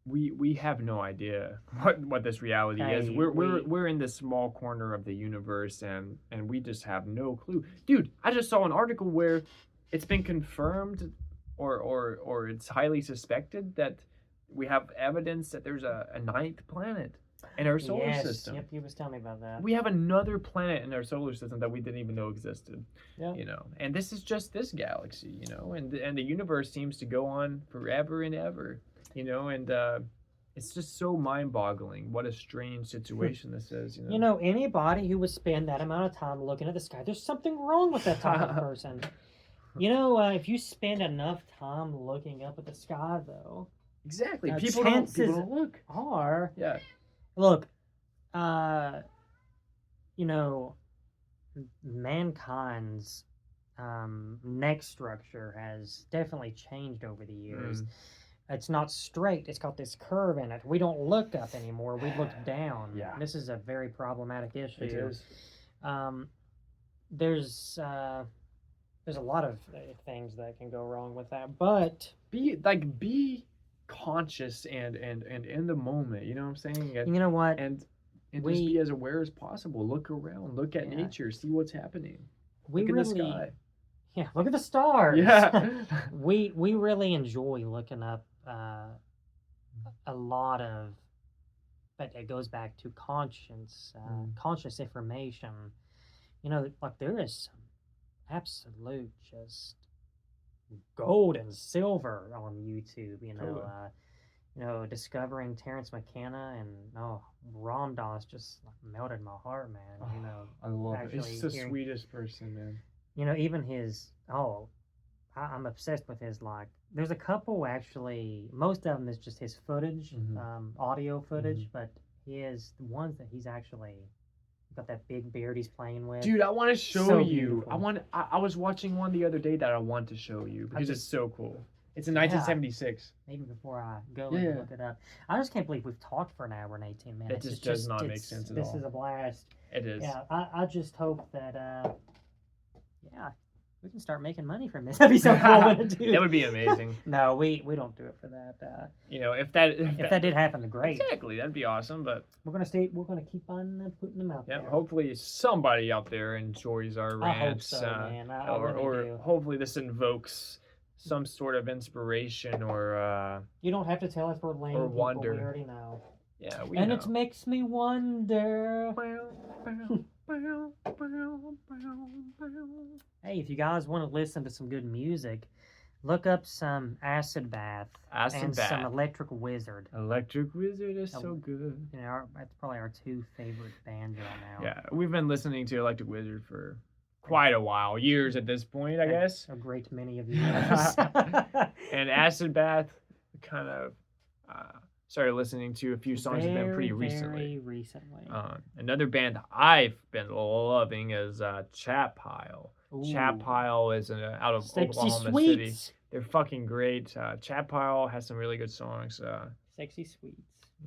Speaker 1: we have no idea what this reality is.
Speaker 2: Hey,
Speaker 1: We're in this small corner of the universe, and we just have no clue. Dude, I just saw an article where it's been confirmed, or it's highly suspected that we have evidence that there's a ninth planet in our solar system.
Speaker 2: Yep, you was telling me about that.
Speaker 1: We have another planet in our solar system that we didn't even know existed.
Speaker 2: Yeah.
Speaker 1: And this is just this galaxy, and the universe seems to go on forever and ever, and it's just so mind-boggling. What a strange situation this is,
Speaker 2: Anybody who would spend that amount of time looking at the sky, there's something wrong with that type of person. If you spend enough time looking up at the sky, though,
Speaker 1: exactly, people don't look.
Speaker 2: Yeah. Look, mankind's neck structure has definitely changed over the years. It's not straight. It's got this curve in it. We don't look up anymore. We look down.
Speaker 1: Yeah.
Speaker 2: This is a very problematic issue.
Speaker 1: It is.
Speaker 2: There's a lot of things that can go wrong with that, but
Speaker 1: be conscious and in the moment. You know what I'm saying?
Speaker 2: You know what?
Speaker 1: And just be as aware as possible. Look around. Look at nature. See what's happening. Look at the sky.
Speaker 2: Yeah, look at the stars.
Speaker 1: Yeah.
Speaker 2: we really enjoy looking up a lot of, but it goes back to conscious information. There is some absolute just gold and silver on YouTube.
Speaker 1: Totally.
Speaker 2: Discovering Terrence McKenna and Ram Dass just melted my heart, man.
Speaker 1: I love it. He's
Speaker 2: actually
Speaker 1: the sweetest person, man.
Speaker 2: Even his I'm obsessed with his there's a couple actually, most of them is just his footage, audio footage, but his ones that he's actually got that big beard he's playing with.
Speaker 1: Dude, I want to show
Speaker 2: So
Speaker 1: you.
Speaker 2: beautiful.
Speaker 1: I was watching one the other day that I want to show you because it's so cool. It's in 1976.
Speaker 2: Even before I go and look it up. I just can't believe we've talked for an hour and 18 minutes.
Speaker 1: It just does not make sense at all.
Speaker 2: This is a blast.
Speaker 1: It is.
Speaker 2: Yeah, I just hope that we can start making money from this. That'd be so cool to do.
Speaker 1: That would be amazing.
Speaker 2: No, we don't do it for that.
Speaker 1: If that
Speaker 2: did happen, great.
Speaker 1: Exactly, that'd be awesome. But
Speaker 2: we're gonna keep on putting them out there.
Speaker 1: Hopefully somebody out there enjoys our rants.
Speaker 2: I hope so, man. I
Speaker 1: or
Speaker 2: really do.
Speaker 1: Hopefully this invokes some sort of inspiration or
Speaker 2: you don't have to tell us we're lame
Speaker 1: or
Speaker 2: people.
Speaker 1: wonder.
Speaker 2: We already know.
Speaker 1: Yeah, we
Speaker 2: and
Speaker 1: know.
Speaker 2: It makes me wonder. Hey, if you guys want to listen to some good music, look up some Acid Bath and some Electric Wizard.
Speaker 1: Electric Wizard is so good.
Speaker 2: That's probably our two favorite bands right now.
Speaker 1: Yeah, we've been listening to Electric Wizard for quite a while, years at this point, I guess.
Speaker 2: A great many of years.
Speaker 1: And Acid Bath kind of started listening to a few songs of them pretty recently.
Speaker 2: Very recently.
Speaker 1: Another band I've been loving is Chat Pile. Chat
Speaker 2: Ooh.
Speaker 1: Pile is out of
Speaker 2: Sexy
Speaker 1: Oklahoma
Speaker 2: Sweets.
Speaker 1: City. They're fucking great. Chat Pile has some really good songs.
Speaker 2: Sexy Sweets.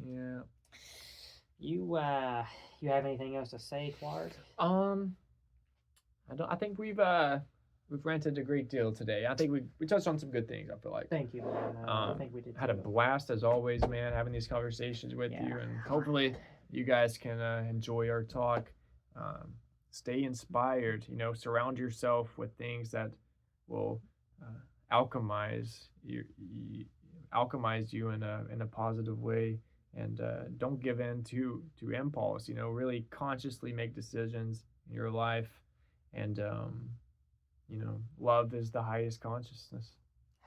Speaker 1: Yeah.
Speaker 2: You have anything else to say, Clark?
Speaker 1: I think we've ranted a great deal today. I think we touched on some good things. I feel like.
Speaker 2: Thank you, man. I think we did.
Speaker 1: Had a blast as always, man. Having these conversations with you, and hopefully you guys can enjoy our talk. Stay inspired. You know, surround yourself with things that will alchemize you in a positive way. And don't give in to impulse. You know, really consciously make decisions in your life, and you know, love is the highest consciousness.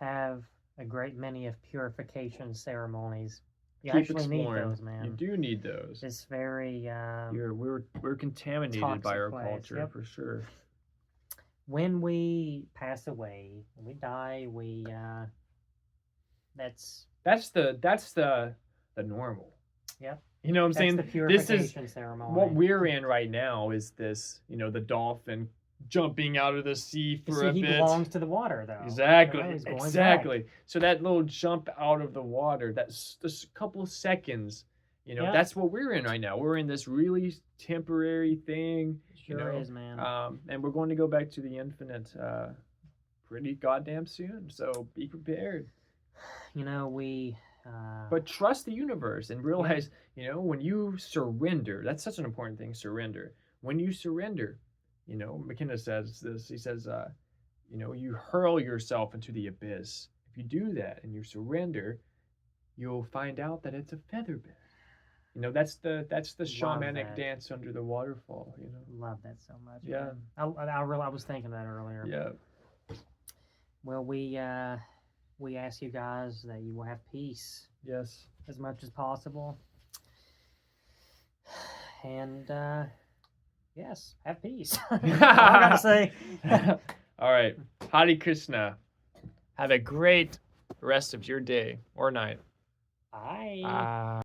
Speaker 2: Have a great many of purification ceremonies. You
Speaker 1: Keep
Speaker 2: actually
Speaker 1: exploring.
Speaker 2: need those, man.
Speaker 1: You do need those.
Speaker 2: It's very
Speaker 1: we're contaminated by our
Speaker 2: place,
Speaker 1: culture,
Speaker 2: yep.
Speaker 1: for sure.
Speaker 2: When we pass away, when we die, that's
Speaker 1: the normal.
Speaker 2: Yep.
Speaker 1: You know what I'm
Speaker 2: that's
Speaker 1: saying?
Speaker 2: the purification ceremony.
Speaker 1: What we're in right now is this, you know, the dolphin jumping out of the sea for a
Speaker 2: he
Speaker 1: bit.
Speaker 2: belongs to the water, though.
Speaker 1: Exactly.
Speaker 2: You know, he's going
Speaker 1: Exactly.
Speaker 2: back.
Speaker 1: So that little jump out of the water, that's just a couple of seconds. You know,
Speaker 2: Yeah.
Speaker 1: that's what we're in right now. We're in this really temporary thing.
Speaker 2: Sure
Speaker 1: you know,
Speaker 2: is, man.
Speaker 1: And we're going to go back to the infinite pretty goddamn soon. So be prepared.
Speaker 2: You know,
Speaker 1: but trust the universe and realize, you know, when you surrender, that's such an important thing, surrender. When you surrender, you know, McKenna says this, he says, you know, you hurl yourself into the abyss. If you do that and you surrender, you'll find out that it's a feather bed. You know, that's the shamanic dance under the waterfall, you know.
Speaker 2: Love that so much.
Speaker 1: Yeah.
Speaker 2: Man. I was thinking that earlier.
Speaker 1: Yeah.
Speaker 2: Well, we ask you guys that you will have peace.
Speaker 1: Yes.
Speaker 2: As much as possible. And yes, have peace. That's all I gotta say.
Speaker 1: All right. Hare Krishna. Have a great rest of your day or night.
Speaker 2: Bye.